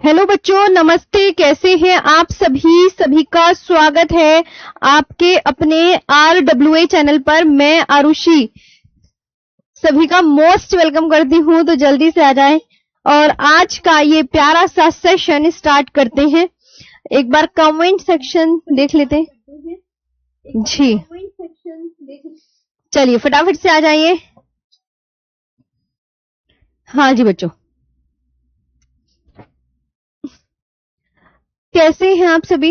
Hello बच्चों, नमस्ते। कैसे हैं आप सभी? सभी का स्वागत है आपके अपने RWA चैनल पर। मैं आरुषि सभी का मोस्ट वेलकम करती हूं, तो जल्दी से आ जाएं और आज का ये प्यारा सा सेशन स्टार्ट करते हैं। एक बार कमेंट सेक्शन देख लेते हैं जी। चलिए फटाफट से आ जाइए। हाँ जी बच्चों, कैसे हैं आप सभी?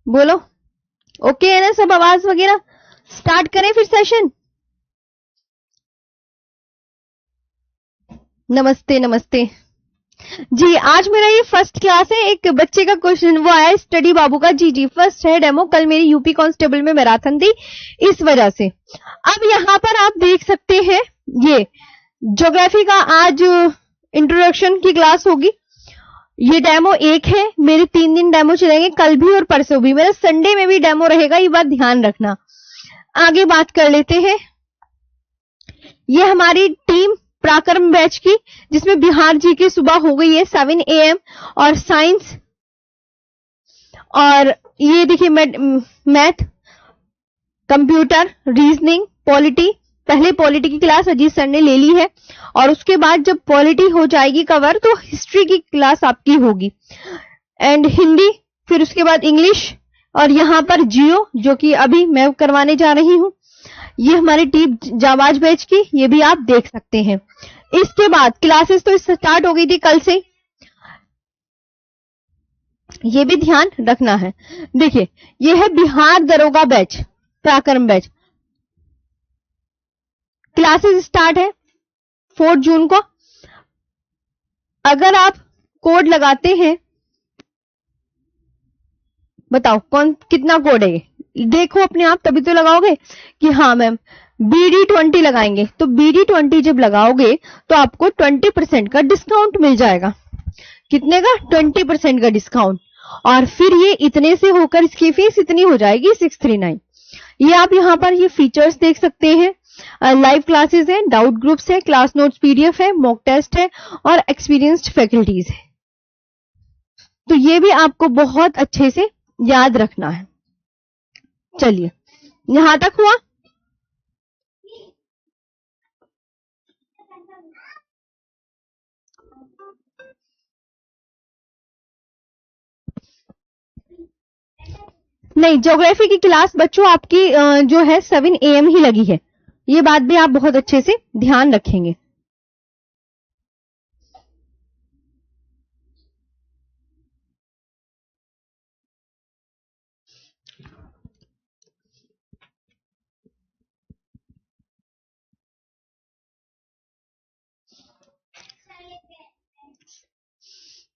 बोलो। ओके है ना सब? आवाज वगैरह स्टार्ट करें फिर सेशन। नमस्ते नमस्ते जी। आज मेरा ये फर्स्ट क्लास है। एक बच्चे का क्वेश्चन वो आया स्टडी बाबू का। जी जी, फर्स्ट है डेमो। कल मेरी यूपी कांस्टेबल में मैराथन थी, इस वजह से। अब यहाँ पर आप देख सकते हैं ये ज्योग्राफी का आज इंट्रोडक्शन की क्लास होगी। ये डेमो एक है। मेरे 3 दिन डेमो चलेंगे, कल भी और परसों भी। मेरा संडे में भी डेमो रहेगा, ये बात ध्यान रखना। आगे बात कर लेते हैं। ये हमारी टीम पराक्रम बैच की, जिसमें बिहार जी की सुबह हो गई है 7 AM और साइंस, और ये देखिए मैथ, कंप्यूटर, रीजनिंग, पॉलिटी। पहले पॉलिटी की क्लास अजीत सर ने ले ली है और उसके बाद जब पॉलिटी हो जाएगी कवर तो हिस्ट्री की क्लास आपकी होगी, एंड हिंदी, फिर उसके बाद इंग्लिश, और यहाँ पर जियो जो कि अभी मैं करवाने जा रही हूँ। ये हमारी टीम जाबाज बैच की, ये भी आप देख सकते हैं। इसके बाद क्लासेस तो स्टार्ट हो गई थी कल से, ये भी ध्यान रखना है। देखिए ये है बिहार दरोगा बैच, पराक्रम बैच। क्लासेस स्टार्ट है 4 जून को। अगर आप कोड लगाते हैं, बताओ कौन कितना कोड है ये? देखो अपने आप, तभी तो लगाओगे कि हाँ मैम BD20 लगाएंगे। तो BD20 जब लगाओगे तो आपको 20% का डिस्काउंट मिल जाएगा। कितने का? 20% का डिस्काउंट। और फिर ये इतने से होकर इसकी फीस इतनी हो जाएगी 639। ये आप यहाँ पर ये फीचर्स देख सकते हैं। लाइव क्लासेस है, डाउट ग्रुप्स है, क्लास नोट्स PDF है, मॉक टेस्ट है और एक्सपीरियंस्ड फैकल्टीज है। तो ये भी आपको बहुत अच्छे से याद रखना है। चलिए यहां तक हुआ। नहीं, ज्योग्राफी की क्लास बच्चों आपकी जो है 7 AM ही लगी है। ये बात भी आप बहुत अच्छे से ध्यान रखेंगे।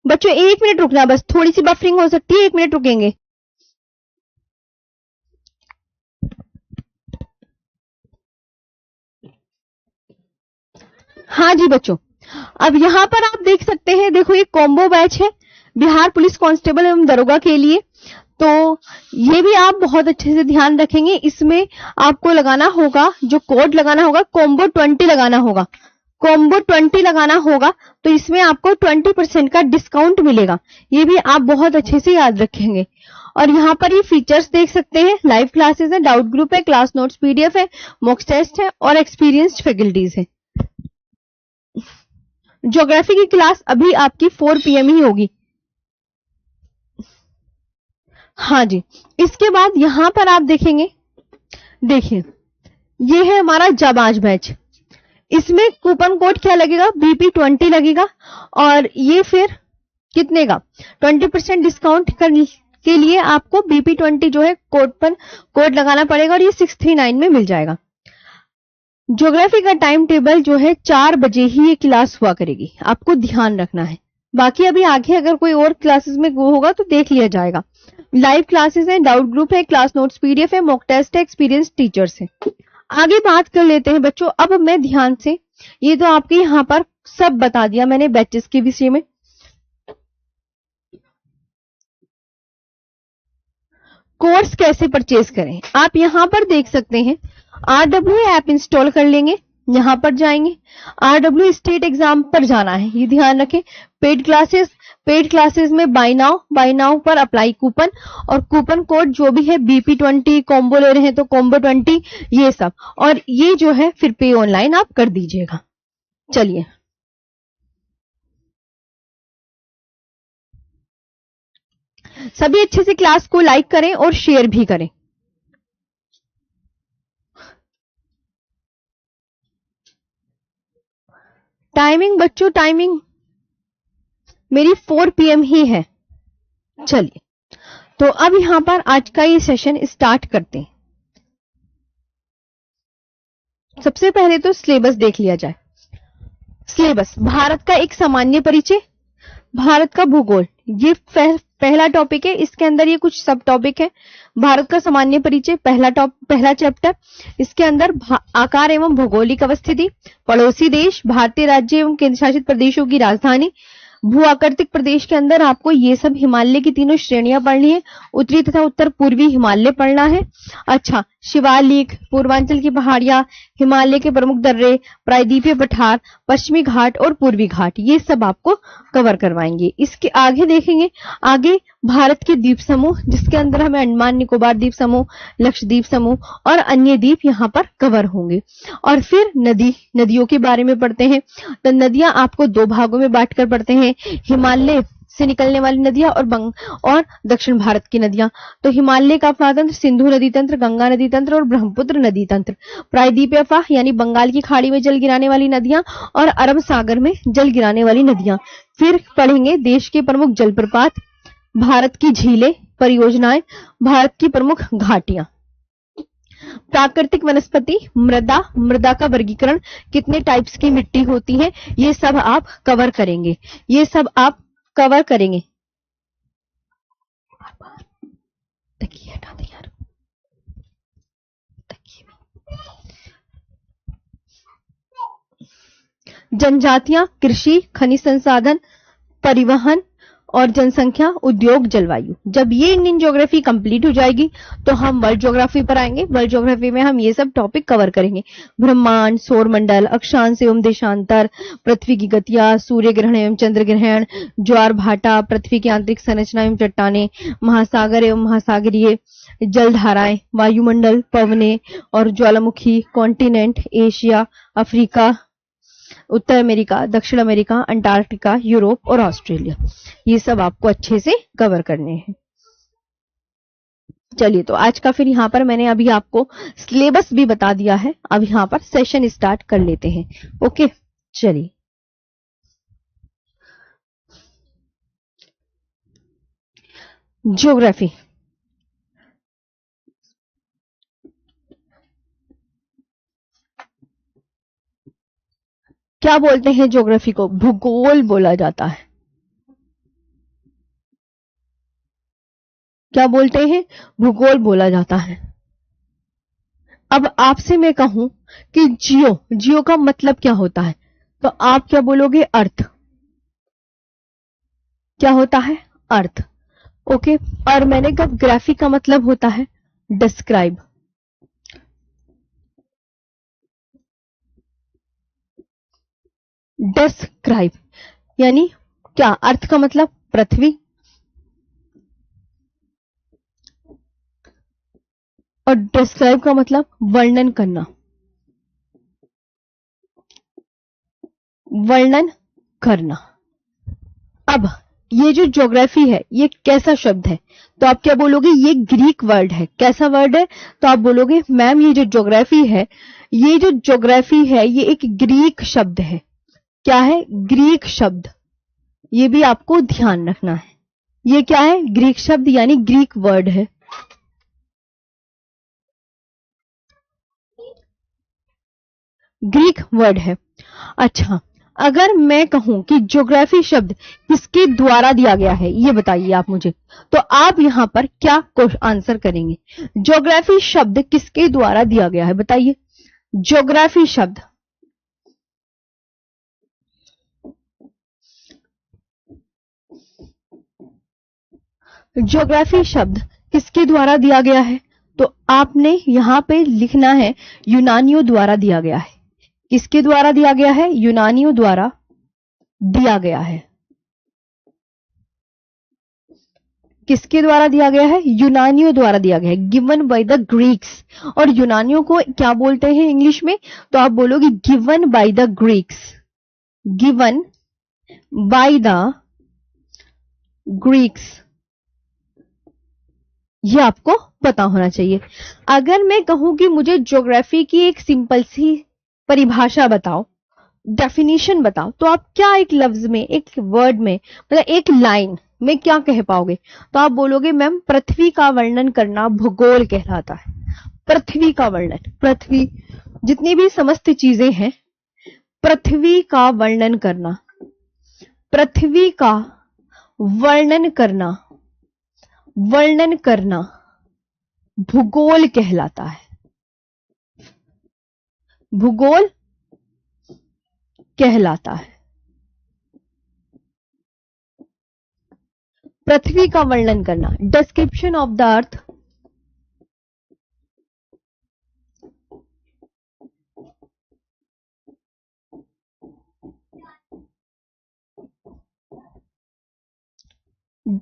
बच्चों 1 मिनट रुकना, बस थोड़ी सी बफरिंग हो सकती है, 1 मिनट रुकेंगे। हाँ जी बच्चों, अब यहाँ पर आप देख सकते हैं, देखो ये कॉम्बो बैच है बिहार पुलिस कांस्टेबल एवं दरोगा के लिए। तो ये भी आप बहुत अच्छे से ध्यान रखेंगे। इसमें आपको लगाना होगा, जो कोड लगाना होगा, कॉम्बो 20 लगाना होगा। कॉम्बो 20 लगाना होगा तो इसमें आपको 20% का डिस्काउंट मिलेगा। ये भी आप बहुत अच्छे से याद रखेंगे। और यहाँ पर ये फीचर्स देख सकते हैं। लाइव क्लासेस है, डाउट ग्रुप है, क्लास नोट्स PDF है, मॉक टेस्ट है और एक्सपीरियंस्ड फैकल्टीज है। ज्योग्राफी की क्लास अभी आपकी 4 PM ही होगी। हाँ जी, इसके बाद यहां पर आप देखेंगे, देखिए ये है हमारा जाबाज बैच। इसमें कूपन कोड क्या लगेगा? BP20 लगेगा। और ये फिर कितने का? 20% डिस्काउंट के लिए आपको BP20 जो है कोड पर कोड लगाना पड़ेगा और ये 639 में मिल जाएगा। ज्योग्राफी का टाइम टेबल जो है 4 बजे ही ये क्लास हुआ करेगी, आपको ध्यान रखना है। बाकी अभी आगे अगर कोई और क्लासेस में वो होगा तो देख लिया जाएगा। लाइव क्लासेस है, डाउट ग्रुप है, क्लास नोट्स PDF है, मॉक टेस्ट है, एक्सपीरियंस टीचर्स है। आगे बात कर लेते हैं बच्चों। अब मैं ध्यान से, ये तो आपके यहाँ पर सब बता दिया मैंने बैचेस के विषय में। कोर्स कैसे परचेज करें, आप यहां पर देख सकते हैं। RW ऐप इंस्टॉल कर लेंगे, यहां पर जाएंगे, RW स्टेट एग्जाम पर जाना है, ये ध्यान रखें। पेड क्लासेस में बाय नाउ पर अप्लाई कूपन, और कूपन कोड जो भी है BP20, कॉम्बो ले रहे हैं तो कॉम्बो 20, ये सब, और ये जो है फिर पे ऑनलाइन आप कर दीजिएगा। चलिए, सभी अच्छे से क्लास को लाइक करें और शेयर भी करें। टाइमिंग बच्चों, टाइमिंग मेरी 4 PM ही है। चलिए, तो अब यहां पर आज का ये सेशन स्टार्ट करते हैं। सबसे पहले तो सिलेबस देख लिया जाए। सिलेबस, भारत का एक सामान्य परिचय, भारत का भूगोल, ये पहला टॉपिक है। इसके अंदर ये कुछ सब टॉपिक है। भारत का सामान्य परिचय पहला चैप्टर। इसके अंदर आकार एवं भौगोलिक अवस्थिति, पड़ोसी देश, भारतीय राज्य एवं केंद्र शासित प्रदेशों की राजधानी, भू आकृतिक प्रदेश के अंदर आपको ये सब हिमालय की तीनों श्रेणियां पढ़नी है। उत्तरी तथा उत्तर पूर्वी हिमालय पढ़ना है। अच्छा, शिवालिक, पूर्वांचल की पहाड़ियां, हिमालय के प्रमुख दर्रे, प्रायद्वीपीय पठार, पश्चिमी घाट और पूर्वी घाट, ये सब आपको कवर करवाएंगे। इसके आगे देखेंगे, आगे भारत के द्वीप समूह, जिसके अंदर हमें अंडमान निकोबार द्वीप समूह, लक्षद्वीप समूह और अन्य द्वीप यहाँ पर कवर होंगे। और फिर नदियों के बारे में पढ़ते हैं। तो नदियां आपको दो भागों में बांटकर पढ़ते हैं, हिमालय से निकलने वाली नदियां और दक्षिण भारत की नदियां। तो हिमालय का अपनातंत्र, सिंधु नदी तंत्र, गंगा नदी तंत्र और ब्रह्मपुत्र नदी तंत्र। प्रायद्वीपीय यानी बंगाल की खाड़ी में जल गिराने वाली नदियां और अरब सागर में जल गिराने वाली नदियां। फिर पढ़ेंगे देश के प्रमुख जलप्रपात, भारत की झीलें, परियोजनाएं, भारत की प्रमुख घाटियां, प्राकृतिक वनस्पति, मृदा का वर्गीकरण, कितने टाइप्स की मिट्टी होती है, ये सब आप कवर करेंगे। तकिए हटा दे यार, जनजातियां, कृषि, खनिज संसाधन, परिवहन और जनसंख्या, उद्योग, जलवायु। जब ये इंडियन ज्योग्राफी कंप्लीट हो जाएगी तो हम वर्ल्ड ज्योग्राफी पर आएंगे। वर्ल्ड ज्योग्राफी में हम ये सब टॉपिक कवर करेंगे। ब्रह्मांड, सौरमंडल, अक्षांश एवं देशांतर, पृथ्वी की गतियां, सूर्य ग्रहण एवं चंद्र ग्रहण, ज्वार भाटा, पृथ्वी की आंतरिक संरचना एवं चट्टाने, महासागर एवं महासागरीय जलधाराएं, वायुमंडल, पवने और ज्वालामुखी, कॉन्टिनेंट, एशिया, अफ्रीका, उत्तर अमेरिका, दक्षिण अमेरिका, अंटार्कटिका, यूरोप और ऑस्ट्रेलिया, ये सब आपको अच्छे से कवर करने हैं। चलिए, तो आज का फिर यहां पर मैंने अभी आपको सिलेबस भी बता दिया है। अब यहां पर सेशन स्टार्ट कर लेते हैं। ओके, चलिए। ज्योग्राफी, क्या बोलते हैं ज्योग्राफी को? भूगोल बोला जाता है। क्या बोलते हैं? भूगोल बोला जाता है। अब आपसे मैं कहूं कि जियो का मतलब क्या होता है, तो आप क्या बोलोगे? अर्थ। क्या होता है? अर्थ। ओके, और मैंने कहा ग्राफी का मतलब होता है डिस्क्राइब। डिस्क्राइब यानी क्या? अर्थ का मतलब पृथ्वी, और डिस्क्राइब का मतलब वर्णन करना, वर्णन करना। अब ये जो ज्योग्राफी है ये कैसा शब्द है, तो आप क्या बोलोगे? ये ग्रीक वर्ड है। कैसा वर्ड है? तो आप बोलोगे मैम ये जो ज्योग्राफी है, ये एक ग्रीक शब्द है। क्या है? ग्रीक शब्द। ये भी आपको ध्यान रखना है। ये क्या है? ग्रीक शब्द यानी ग्रीक वर्ड है। ग्रीक वर्ड है। अच्छा, अगर मैं कहूं कि ज्योग्राफी शब्द किसके द्वारा दिया गया है, ये बताइए आप मुझे, तो आप यहां पर क्या आंसर करेंगे? ज्योग्राफी शब्द किसके द्वारा दिया गया है, बताइए। ज्योग्राफी शब्द, ज्योग्राफी शब्द किसके द्वारा दिया गया है? तो आपने यहां पे लिखना है यूनानियों द्वारा दिया गया है। किसके द्वारा दिया गया है? यूनानियों द्वारा दिया गया है। किसके द्वारा दिया गया है? यूनानियों द्वारा दिया गया है। Given by the Greeks. और यूनानियों को क्या बोलते हैं इंग्लिश में? तो आप बोलोगे given by the Greeks. Given by the Greeks. ये आपको पता होना चाहिए। अगर मैं कहूं कि मुझे ज्योग्राफी की एक सिंपल सी परिभाषा बताओ, डेफिनेशन बताओ, तो आप क्या एक लफ्ज में, एक वर्ड में, मतलब एक लाइन में क्या कह पाओगे? तो आप बोलोगे मैम पृथ्वी का वर्णन करना भूगोल कहलाता है। पृथ्वी का वर्णन, पृथ्वी जितनी भी समस्त चीजें हैं, पृथ्वी का वर्णन करना, पृथ्वी का वर्णन करना, वर्णन करना भूगोल कहलाता है। भूगोल कहलाता है। पृथ्वी का वर्णन करना। Description of the earth,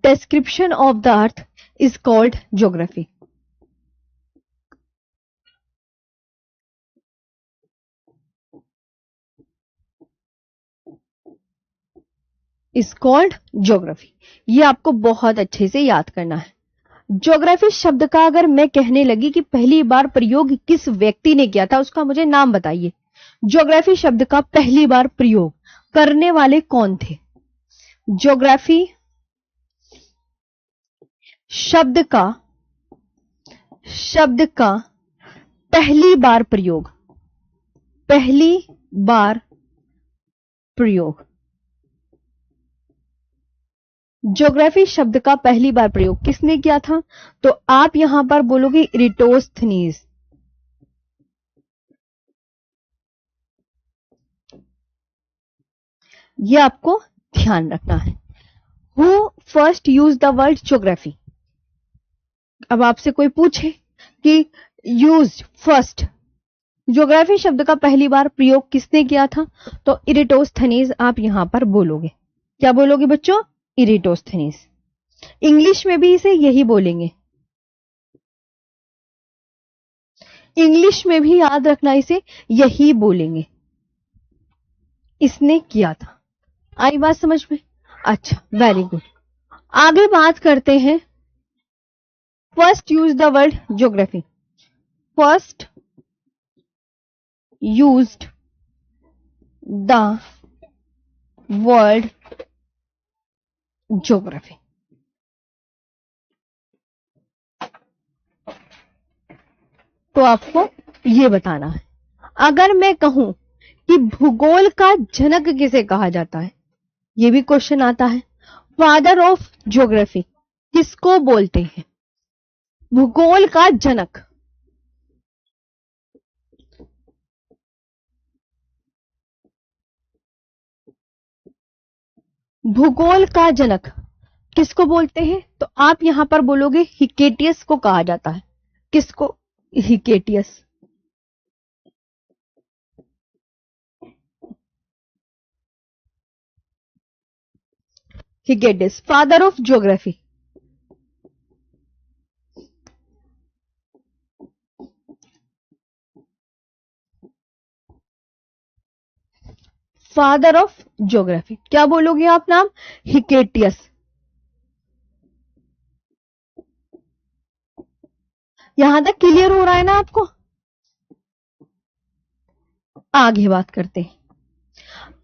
description of the earth is called geography. is called geography. ये आपको बहुत अच्छे से याद करना है। ज्योग्राफी शब्द का अगर मैं कहने लगी कि पहली बार प्रयोग किस व्यक्ति ने किया था, उसका मुझे नाम बताइए। ज्योग्राफी शब्द का पहली बार प्रयोग करने वाले कौन थे? ज्योग्राफी शब्द का पहली बार प्रयोग, पहली बार प्रयोग, ज्योग्राफी शब्द का पहली बार प्रयोग किसने किया था? तो आप यहां पर बोलोगे इरिटोस्थनीज। ये आपको ध्यान रखना है। Who first use the word geography? अब आपसे कोई पूछे कि यूज फर्स्ट, ज्योग्राफी शब्द का पहली बार प्रयोग किसने किया था? तो इरिटोस्थनीज आप यहां पर बोलोगे। क्या बोलोगे बच्चों? इरिटोस्थनीज। इंग्लिश में भी इसे यही बोलेंगे। इंग्लिश में भी याद रखना, इसे यही बोलेंगे, इसने किया था। आई बात समझ में? अच्छा, वेरी गुड। आगे बात करते हैं। First use the word geography. First used the word geography. तो आपको ये बताना है। अगर मैं कहूं कि भूगोल का जनक किसे कहा जाता है, ये भी क्वेश्चन आता है। फादर ऑफ ज्योग्राफी किसको बोलते हैं? भूगोल का जनक। भूगोल का जनक किसको बोलते हैं? तो आप यहां पर बोलोगे हिकेटियस को कहा जाता है। किसको? Hecataeus. Hecataeus father of geography. Father of geography क्या बोलोगे आप नाम? हिकेटियस। यहां तक क्लियर हो रहा है ना आपको? आगे बात करते हैं।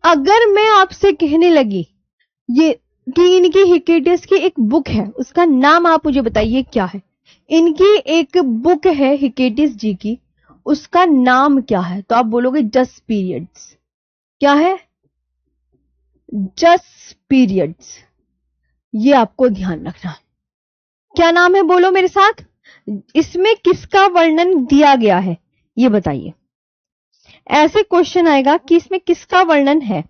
अगर मैं आपसे कहने लगी ये कि इनकी हिकेटियस की एक बुक है, उसका नाम आप मुझे बताइए क्या है? इनकी एक बुक है हिकेटियस जी की, उसका नाम क्या है? तो आप बोलोगे जस्ट पीरियड्स। क्या है? Just periods. ये आपको ध्यान रखना है। क्या नाम है? बोलो मेरे साथ। इसमें किसका वर्णन दिया गया है ये बताइए। ऐसे क्वेश्चन आएगा कि इसमें किसका वर्णन है,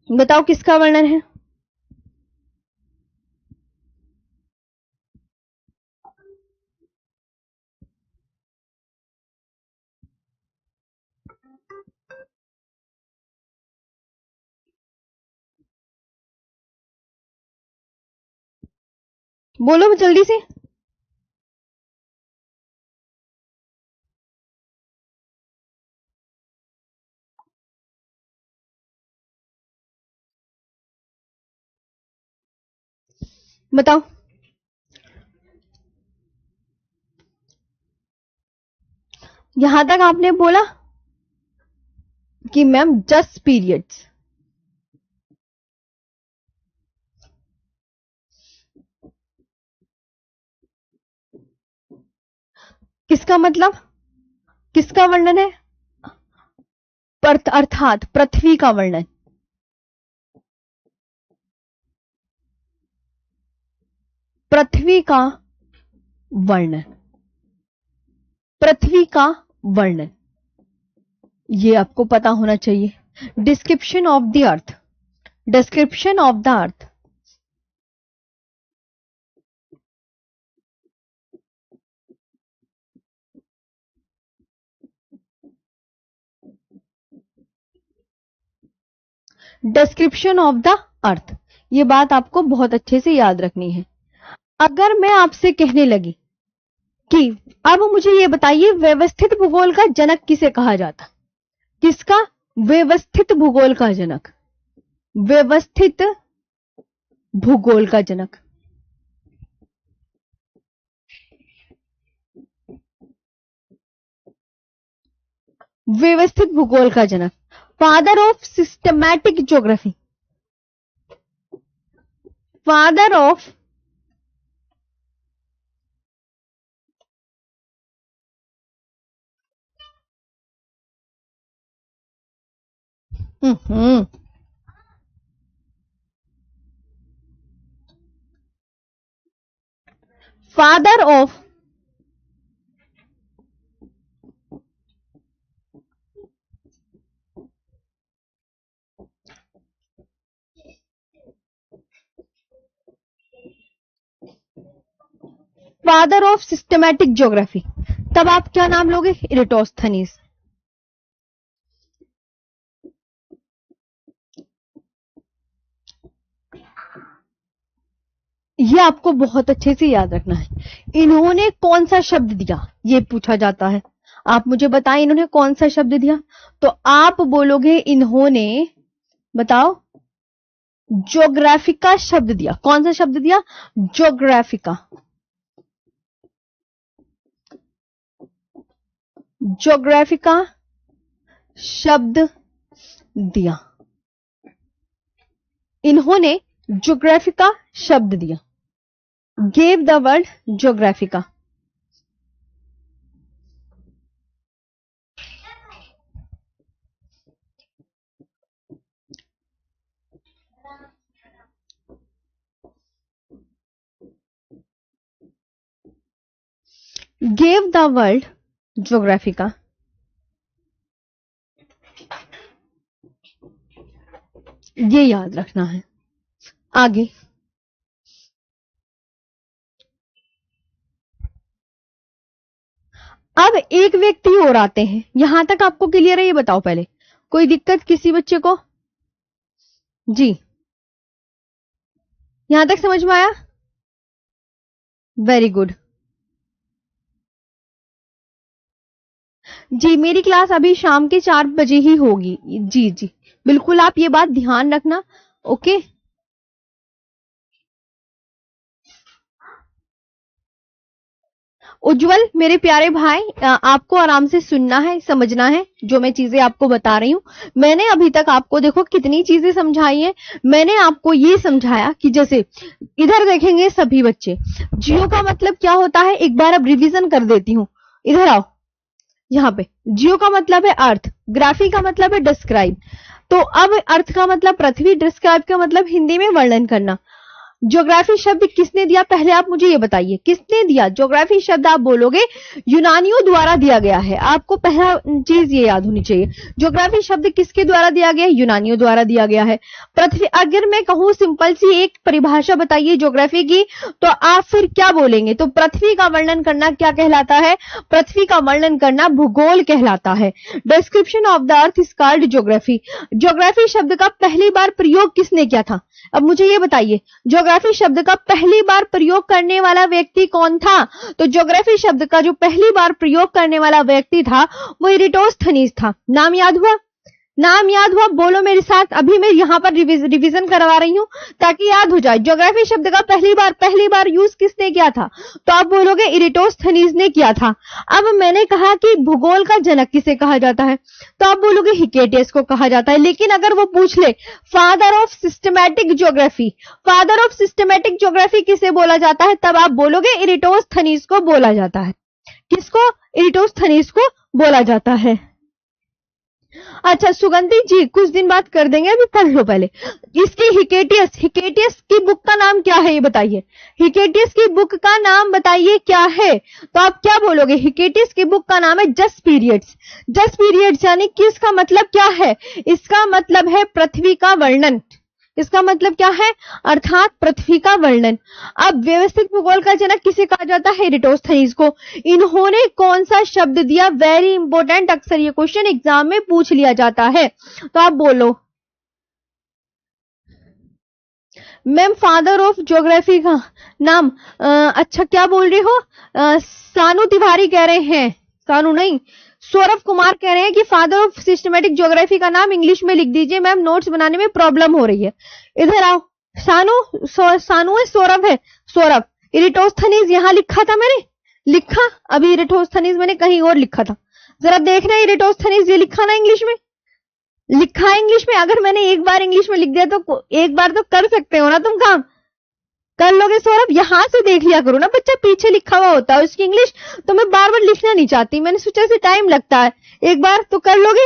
बताओ किसका वर्णन है? बोलो जल्दी से। बताओ। यहां तक आपने बोला कि मैम जस्ट पीरियड्स। किसका मतलब, किसका वर्णन है? अर्थात पृथ्वी का वर्णन। पृथ्वी का वर्णन, पृथ्वी का वर्णन, ये आपको पता होना चाहिए। Description of the earth, description of the earth. Description of the earth, ये बात आपको बहुत अच्छे से याद रखनी है। अगर मैं आपसे कहने लगी कि अब मुझे ये बताइए व्यवस्थित भूगोल का जनक किसे कहा जाता? किसका? व्यवस्थित भूगोल का जनक, व्यवस्थित भूगोल का जनक। व्यवस्थित भूगोल का जनक, father of systematic geography, father of father of father of systematic geography, तब आप क्या नाम लोगे? इरेटोस्थनीज। ये आपको बहुत अच्छे से याद रखना है। इन्होंने कौन सा शब्द दिया, ये पूछा जाता है। आप मुझे बताएं इन्होंने कौन सा शब्द दिया, तो आप बोलोगे इन्होंने, बताओ, ज्योग्राफिका शब्द दिया। कौन सा शब्द दिया? ज्योग्राफिका, ज्योग्राफिका शब्द दिया। इन्होंने ज्योग्राफिका शब्द दिया, gave the word geographica। gave the word geographica। ये याद रखना है। आगे अब एक व्यक्ति और आते हैं। यहां तक आपको क्लियर है? ये बताओ पहले, कोई दिक्कत किसी बच्चे को? जी, यहां तक समझ में आया? Very good. जी, मेरी क्लास अभी शाम के 4 बजे ही होगी। जी जी, बिल्कुल आप ये बात ध्यान रखना। ओके, उज्जवल मेरे प्यारे भाई, आपको आराम से सुनना है, समझना है जो मैं चीजें आपको बता रही हूं। मैंने अभी तक आपको देखो कितनी चीजें समझाई हैं। मैंने आपको ये समझाया कि जैसे इधर देखेंगे सभी बच्चे, जियो का मतलब क्या होता है, एक बार अब रिवीजन कर देती हूँ। इधर आओ, यहाँ पे जियो का मतलब है अर्थ, ग्राफी का मतलब है डिस्क्राइब। तो अब अर्थ का मतलब पृथ्वी, डिस्क्राइब का मतलब हिंदी में वर्णन करना। ज्योग्राफी शब्द किसने दिया, पहले आप मुझे ये बताइए किसने दिया? ज्योग्राफी शब्द आप बोलोगे यूनानियों द्वारा दिया गया है। आपको पहला चीज ये याद होनी चाहिए, ज्योग्राफी शब्द किसके द्वारा दिया गया है? यूनानियों द्वारा दिया गया है। पृथ्वी, अगर मैं कहूं सिंपल सी एक परिभाषा बताइए ज्योग्राफी की, तो आप फिर क्या बोलेंगे? तो पृथ्वी का वर्णन करना क्या कहलाता है? पृथ्वी का वर्णन करना भूगोल कहलाता है। Description of the earth is called geography. Geography शब्द का पहली बार प्रयोग किसने किया था? अब मुझे ये बताइए, ज्योग्राफी शब्द का पहली बार प्रयोग करने वाला व्यक्ति कौन था? तो ज्योग्राफी शब्द का जो पहली बार प्रयोग करने वाला व्यक्ति था वो इरिटोस्थनीज था। नाम याद हुआ? नाम याद हुआ? बोलो मेरे साथ। अभी मैं यहां पर रिवीजन करवा रही हूं ताकि याद हो जाए। ज्योग्राफी शब्द का पहली बार यूज किसने किया था? तो आप बोलोगे इरिटोस्थनीज ने किया था। अब मैंने कहा कि भूगोल का जनक किसे कहा जाता है, तो आप बोलोगे हिकेटियस को कहा जाता है। लेकिन अगर वो पूछ ले father of systematic geography, father of systematic geography किसे बोला जाता है, तब आप बोलोगे इरिटोस्थनीज को बोला जाता है। किसको? इरिटोस्थनीज को बोला जाता है। अच्छा सुगंधी जी कुछ दिन बाद कर देंगे, अभी पढ़ लो पहले इसकी। हिकेटियस की बुक का नाम क्या है ये बताइए। हिकेटियस की बुक का नाम बताइए क्या है? तो आप क्या बोलोगे? हिकेटियस की बुक का नाम है जस्ट पीरियड्स। जस्ट पीरियड्स यानी कि इसका मतलब क्या है? इसका मतलब है पृथ्वी का वर्णन। इसका मतलब क्या है? अर्थात पृथ्वी का वर्णन। अब व्यवस्थित भूगोल का जनक किसे कहा जाता है? इरिटोस्थनीज को। इन्होंने कौन सा शब्द दिया? वेरी इंपॉर्टेंट, अक्सर ये क्वेश्चन एग्जाम में पूछ लिया जाता है। तो आप बोलो मैम फादर ऑफ ज्योग्राफी का नाम अच्छा क्या बोल रही हो? सानू तिवारी कह रहे हैं, सानू नहीं सौरभ कुमार कह रहे हैं कि फादर ऑफ सिस्टमैटिक ज्योग्राफी का नाम इंग्लिश में लिख दीजिए मैम, नोट्स बनाने में प्रॉब्लम हो रही है। इधर आओ। सानू है, सौरभ है। सौरभ, इरिटोस्थनीज यहां लिखा था मैंने, लिखा अभी इरिटोस्थनीज मैंने कहीं और लिखा था, जरा देखना इरिटोस्थनीज ये लिखा ना इंग्लिश में, लिखा है इंग्लिश में। अगर मैंने एक बार इंग्लिश में लिख दिया तो एक बार तो कर सकते हो ना तुम, काम कर लोगे सौरभ। यहां से देख लिया करो ना, बच्चा पीछे लिखा हुआ होता है उसकी इंग्लिश, तो मैं बार बार लिखना नहीं चाहती, मैंने सोचा से टाइम लगता है, एक बार तो कर लोगे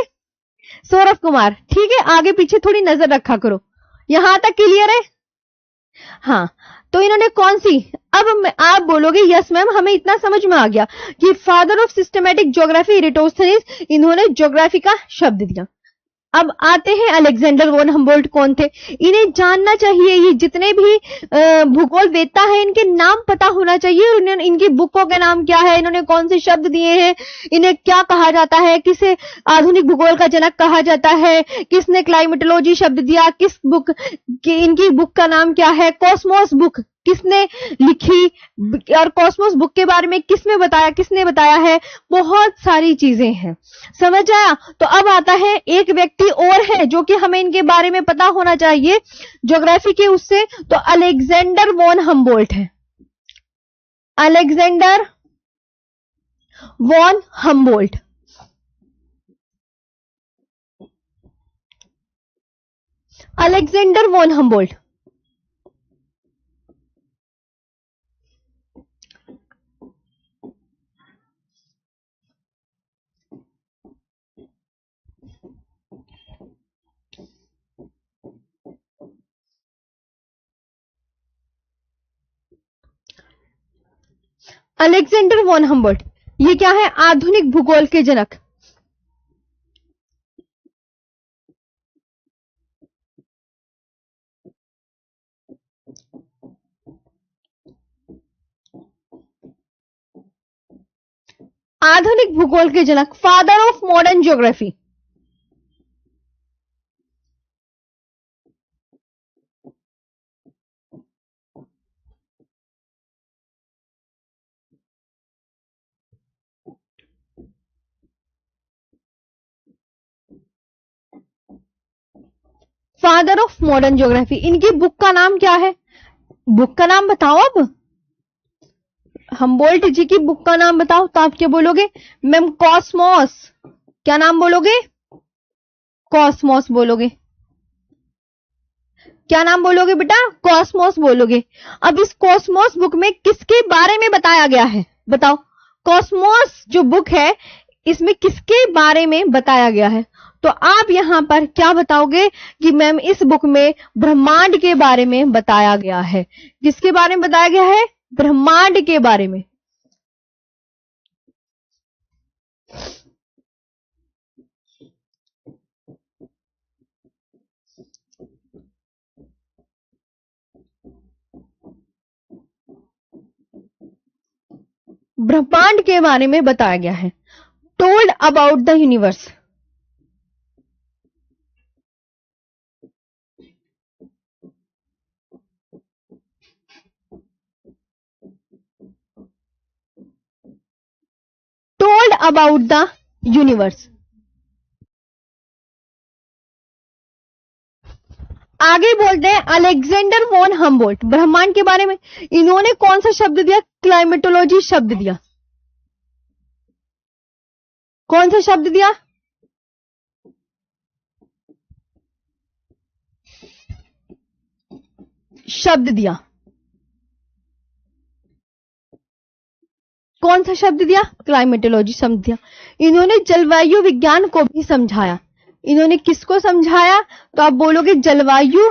सौरभ कुमार, ठीक है। आगे पीछे थोड़ी नजर रखा करो। यहां तक क्लियर है? हाँ, तो इन्होंने कौन सी, अब आप बोलोगे यस मैम हमें इतना समझ में आ गया कि फादर ऑफ सिस्टमैटिक ज्योग्राफी इरिटोस्थनीज, इन्होंने ज्योग्राफी का शब्द दिया। अब आते हैं अलेक्जेंडर वॉन हम्बोल्ट कौन थे? इन्हें जानना चाहिए, ये जितने भी भूगोल वेत्ता है इनके नाम पता होना चाहिए, और इनकी बुकों के नाम क्या है, इन्होंने कौन से शब्द दिए हैं, इन्हें क्या कहा जाता है, किसे आधुनिक भूगोल का जनक कहा जाता है, किसने क्लाइमेटोलॉजी शब्द दिया, किस बुक इनकी बुक का नाम क्या है, कॉस्मोस बुक किसने लिखी, और कॉस्मोस बुक के बारे में किसने बताया है, बहुत सारी चीजें हैं। समझ आया? तो अब आता है एक व्यक्ति और है जो कि हमें इनके बारे में पता होना चाहिए ज्योग्राफी के उससे, तो अलेक्जेंडर वॉन हम्बोल्ट है। Alexander von Humboldt, Alexander von Humboldt. Alexander von Humboldt ये क्या है? आधुनिक भूगोल के जनक। आधुनिक भूगोल के जनक, father of modern geography. Father of modern geography, इनकी बुक का नाम क्या है? बुक का नाम बताओ। अब हम्बोल्ट जी की बुक का नाम बताओ, तो आप क्या बोलोगे मैम? कॉस्मोस। क्या नाम बोलोगे? कॉस्मोस बोलोगे। क्या नाम बोलोगे बेटा? कॉस्मोस बोलोगे। अब इस कॉस्मोस बुक में किसके बारे में बताया गया है बताओ? कॉस्मोस जो बुक है इसमें किसके बारे में बताया गया है? तो आप यहां पर क्या बताओगे कि मैम इस बुक में ब्रह्मांड के बारे में बताया गया है। किसके बारे में बताया गया है? ब्रह्मांड के बारे में। ब्रह्मांड के बारे में बताया गया है। Told about the universe. Told about the universe. आगे बोलते हैं अलेक्जेंडर वॉन हम्बोल्ट, ब्रह्मांड के बारे में इन्होंने कौन सा शब्द दिया? क्लाइमेटोलॉजी शब्द दिया। कौन सा शब्द दिया? शब्द दिया। कौन सा शब्द दिया? क्लाइमेटोलॉजी शब्द दिया। इन्होंने जलवायु विज्ञान को भी समझाया। इन्होंने किसको समझाया? तो आप बोलोगे जलवायु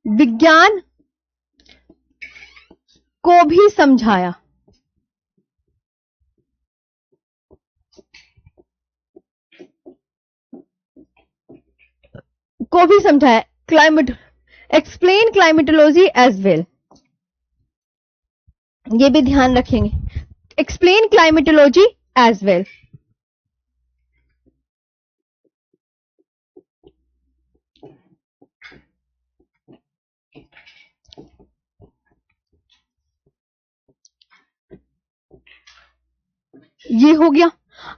विज्ञान को भी समझाया। को भी समझाया। Climate explain climatology as well, ये भी ध्यान रखेंगे। Explain climatology as well. ये हो गया।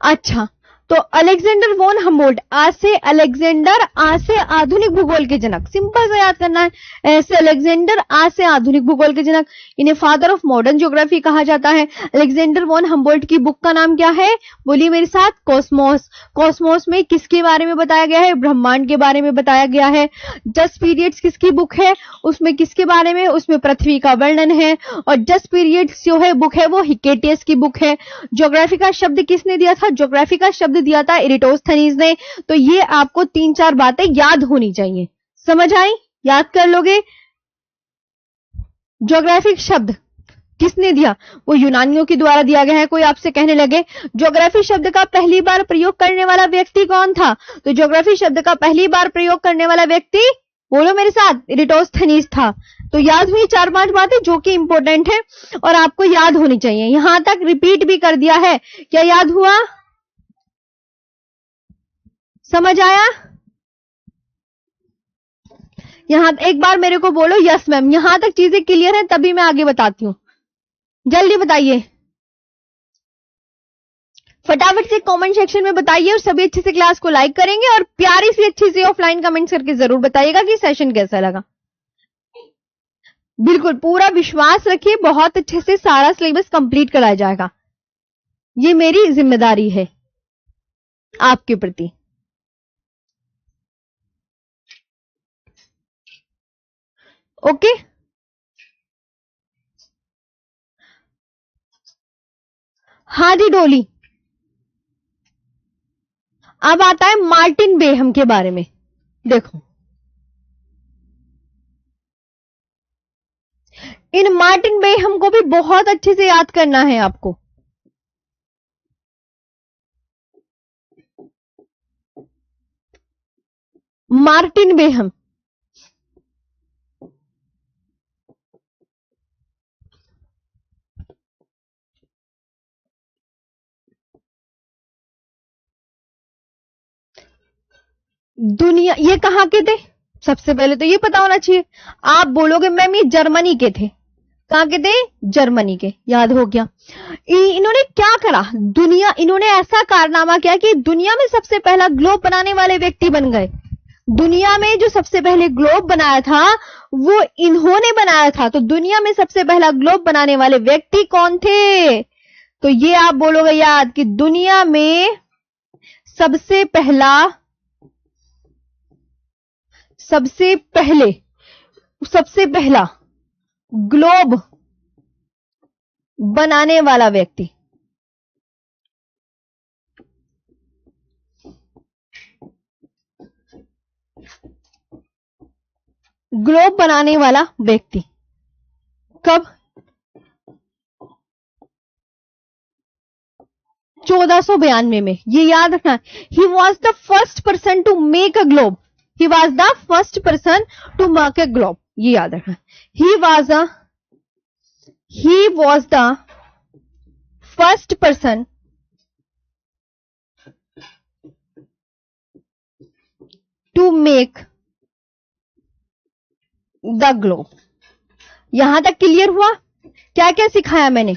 अच्छा, तो अलेक्जेंडर वॉन हम्बोल्ट, आज से अलेक्जेंडर, आज से आधुनिक भूगोल के जनक, सिंपल से याद करना है। ऐसे अलेक्जेंडर, आज से आधुनिक भूगोल के जनक, इन्हें फादर ऑफ मॉडर्न ज्योग्राफी कहा जाता है। अलेक्जेंडर वॉन हम्बोल्ट की बुक का नाम क्या है? बोलिए मेरे साथ, कॉस्मोस। कॉस्मोस में किसके बारे में बताया गया है? ब्रह्मांड के बारे में बताया गया है। 10 पीरियड्स किसकी बुक है? उसमें किसके बारे में? उसमें पृथ्वी का वर्णन है। और 10 पीरियड्स जो है बुक है वो हिकेटियस की बुक है। ज्योग्राफी का शब्द किसने दिया था? ज्योग्राफी का शब्द दिया था इरेटोस्थनीज ने। तो ये आपको 3-4 बातें याद होनी चाहिए। समझ आई? याद कर लोगे। ज्योग्राफिक शब्द किसने दिया? वो यूनानियों के द्वारा दिया गया है। कोई आपसे कहने लगे ज्योग्राफी शब्द का पहली बार प्रयोग करने वाला व्यक्ति कौन था? तो ज्योग्राफी शब्द का पहली बार प्रयोग करने वाला व्यक्ति, बोलो मेरे साथ, इरेटोस्थनीज था। तो याद हुई 4-5 बातें जो कि इंपॉर्टेंट है और आपको याद होनी चाहिए। यहां तक रिपीट भी कर दिया है। क्या याद हुआ? समझ आया? यहां एक बार मेरे को बोलो यस मैम। यहां तक चीजें क्लियर हैं, तभी मैं आगे बताती हूं। जल्दी बताइए, फटाफट से कमेंट सेक्शन में बताइए। और सभी अच्छे से क्लास को लाइक करेंगे और प्यारी सी अच्छी सी ऑफलाइन कमेंट्स करके जरूर बताइएगा कि सेशन कैसा लगा। बिल्कुल पूरा विश्वास रखिए, बहुत अच्छे से सारा सिलेबस कंप्लीट कराया जाएगा। ये मेरी जिम्मेदारी है आपके प्रति। ओके, हाँ जी डोली। अब आता है मार्टिन बेहम के बारे में। देखो, इन मार्टिन बेहम को भी बहुत अच्छे से याद करना है आपको। मार्टिन बेहम, दुनिया, ये कहां के थे? सबसे पहले तो ये पता होना चाहिए। आप बोलोगे मैम ये जर्मनी के थे। कहां के थे? जर्मनी के। याद हो गया। इन्होंने क्या करा? दुनिया, इन्होंने ऐसा कारनामा किया कि दुनिया में सबसे पहला ग्लोब बनाने वाले व्यक्ति बन गए। दुनिया में जो सबसे पहले ग्लोब बनाया था वो इन्होंने बनाया था। तो दुनिया में सबसे पहला ग्लोब बनाने वाले व्यक्ति कौन थे? तो ये आप बोलोगे याद कि दुनिया में सबसे पहला, सबसे पहला ग्लोब बनाने वाला व्यक्ति, ग्लोब बनाने वाला व्यक्ति कब? 1492 में। ये याद रखना। He was the first person to make a globe. He was the first person to make a globe. ये याद रखना। He was the first person to make the globe. यहां तक क्लियर हुआ? क्या क्या सिखाया मैंने?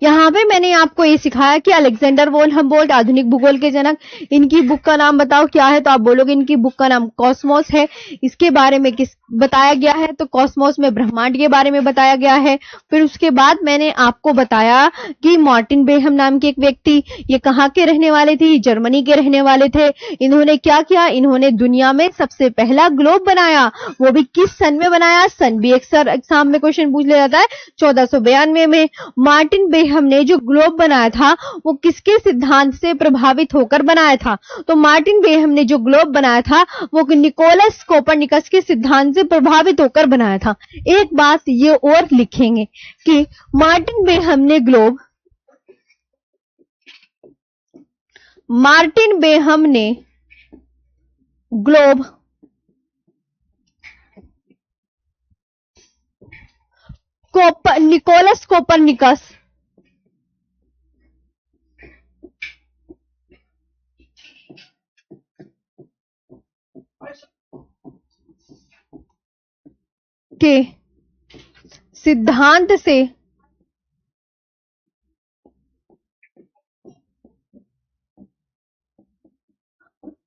यहाँ पे मैंने आपको ये सिखाया कि अलेक्जेंडर वॉन हम्बोल्ट आधुनिक भूगोल के जनक, इनकी बुक का नाम बताओ क्या है, तो आप बोलोगे इनकी बुक का नाम कॉस्मोस है। इसके बारे में किस बताया गया है, तो कॉस्मोस में ब्रह्मांड के बारे में बताया गया है। फिर उसके बाद मैंने आपको बताया कि मार्टिन बेहम नाम के एक व्यक्ति, ये कहाँ के रहने वाले थे, जर्मनी के रहने वाले थे। इन्होंने क्या किया, इन्होंने दुनिया में सबसे पहला ग्लोब बनाया। वो भी किस सन में बनाया, सन भी अक्सर एग्जाम में क्वेश्चन पूछ लिया जाता है, 1492 में। मार्टिन बेहम ने जो ग्लोब बनाया था वो किसके सिद्धांत से प्रभावित होकर बनाया था, तो मार्टिन बेहम ने जो ग्लोब बनाया था वो निकोलस कोपरनिकस के सिद्धांत से प्रभावित होकर बनाया था। एक बात ये और लिखेंगे कि मार्टिन बेहम ने ग्लोब निकोलस कोपरनिकस के सिद्धांत से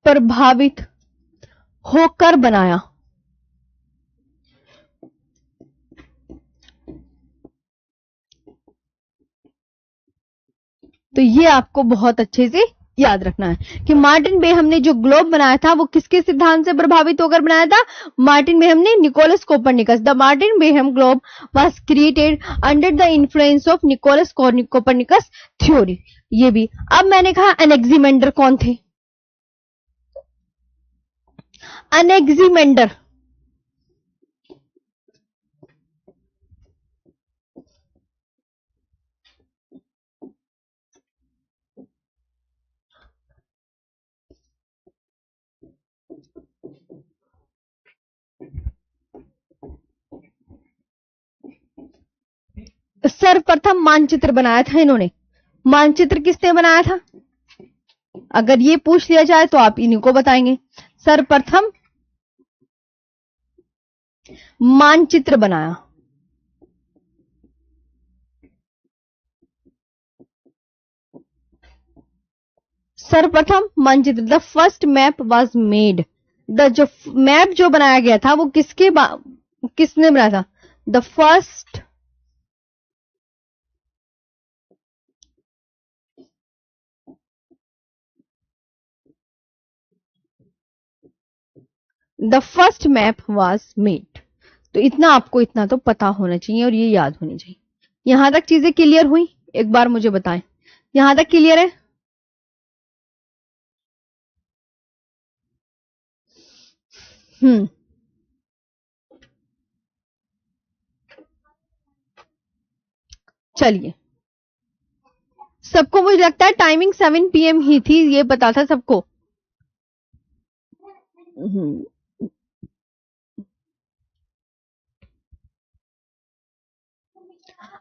प्रभावित होकर बनाया। तो ये आपको बहुत अच्छे से याद रखना है कि मार्टिन बेहम ने जो ग्लोब बनाया था वो किसके सिद्धांत से प्रभावित होकर बनाया था, मार्टिन बेहम ने Nicholas Copernicus. The Martin Behaim globe was created under the influence of Nicholas Copernicus theory. ये भी। अब मैंने कहा एनेक्सिमेंडर कौन थे, एनेक्सिमेंडर सर्वप्रथम मानचित्र बनाया था इन्होंने। मानचित्र किसने बनाया था, अगर ये पूछ लिया जाए तो आप इन्हीं को बताएंगे। सर्वप्रथम मानचित्र बनाया, सर्वप्रथम मानचित्र, the first map was made. The जो मैप जो बनाया गया था वो किसने बनाया था, the first map was made. तो इतना आपको इतना तो पता होना चाहिए और ये याद होनी चाहिए। यहां तक चीजें क्लियर हुई, एक बार मुझे बताएं, यहां तक क्लियर है? चलिए, सबको मुझे लगता है टाइमिंग 7 PM ही थी, ये पता था सबको।